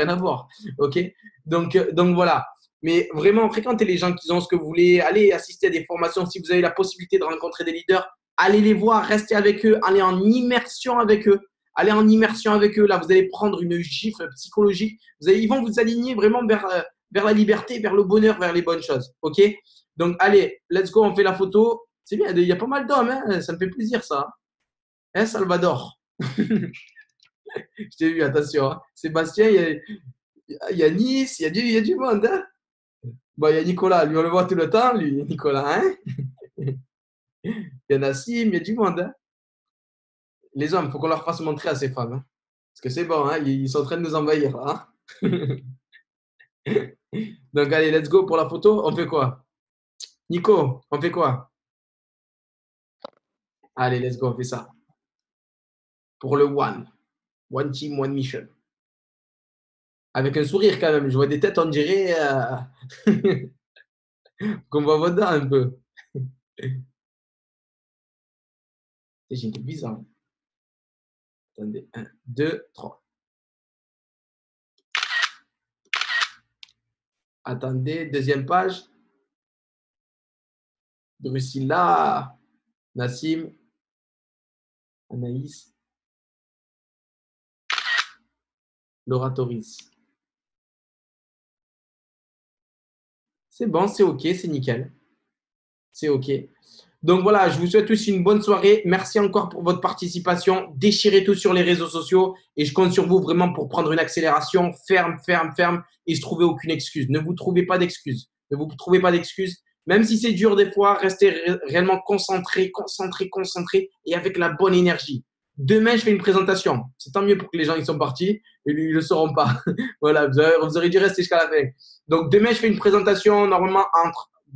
à voir. OK? Donc voilà. Mais vraiment, fréquentez les gens qui ont ce que vous voulez. Allez assister à des formations. Si vous avez la possibilité de rencontrer des leaders, allez les voir, restez avec eux, allez en immersion avec eux. Allez en immersion avec eux. Là, vous allez prendre une gifle psychologique. Ils vont vous aligner vraiment vers la liberté, vers le bonheur, vers les bonnes choses. OK? Donc, allez, let's go, on fait la photo. C'est bien, il y a pas mal d'hommes, hein, ça me fait plaisir ça. Hein, Salvador? Je t'ai vu, attention. Hein. Sébastien, il y a Nice, il y a du monde. Hein. Bon, il y a Nicolas, lui on le voit tout le temps, lui, Nicolas. Hein. Il y a Nassim, il y a du monde. Hein. Les hommes, il faut qu'on leur fasse montrer à ces femmes. Hein. Parce que c'est bon, hein, ils sont en train de nous envahir. Hein. Donc, allez, let's go pour la photo. On fait quoi? Nico, on fait quoi? Allez, let's go, on fait ça. Pour le one. One team, one mission. Avec un sourire quand même. Je vois des têtes, on dirait qu'on voit vos dents un peu. J'ai une tête bizarre. Attendez, 1, 2, 3. Attendez, deuxième page. Drusilla, Nassim, Anaïs, Laura Toris. C'est bon, c'est OK, c'est nickel. C'est OK. Donc voilà, je vous souhaite tous une bonne soirée. Merci encore pour votre participation. Déchirez tout sur les réseaux sociaux et je compte sur vous vraiment pour prendre une accélération ferme, ferme, ferme et se trouver aucune excuse. Ne vous trouvez pas d'excuses. Ne vous trouvez pas d'excuses. Même si c'est dur des fois, restez réellement concentré, concentré, concentré et avec la bonne énergie. Demain, je fais une présentation. C'est tant mieux pour que les gens ils sont partis et ils ne le sauront pas. Voilà, vous aurez dû rester jusqu'à la fin. Donc demain, je fais une présentation normalement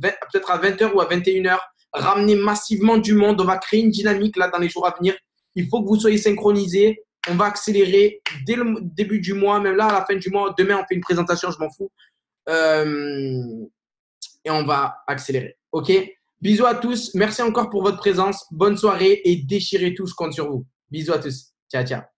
peut-être à 20h ou à 21h. Ramener massivement du monde. On va créer une dynamique là dans les jours à venir. Il faut que vous soyez synchronisés. On va accélérer dès le début du mois, même là à la fin du mois. Demain, on fait une présentation, je m'en fous. Et on va accélérer. OK? Bisous à tous. Merci encore pour votre présence. Bonne soirée et déchirez tout. Je compte sur vous. Bisous à tous. Ciao, ciao.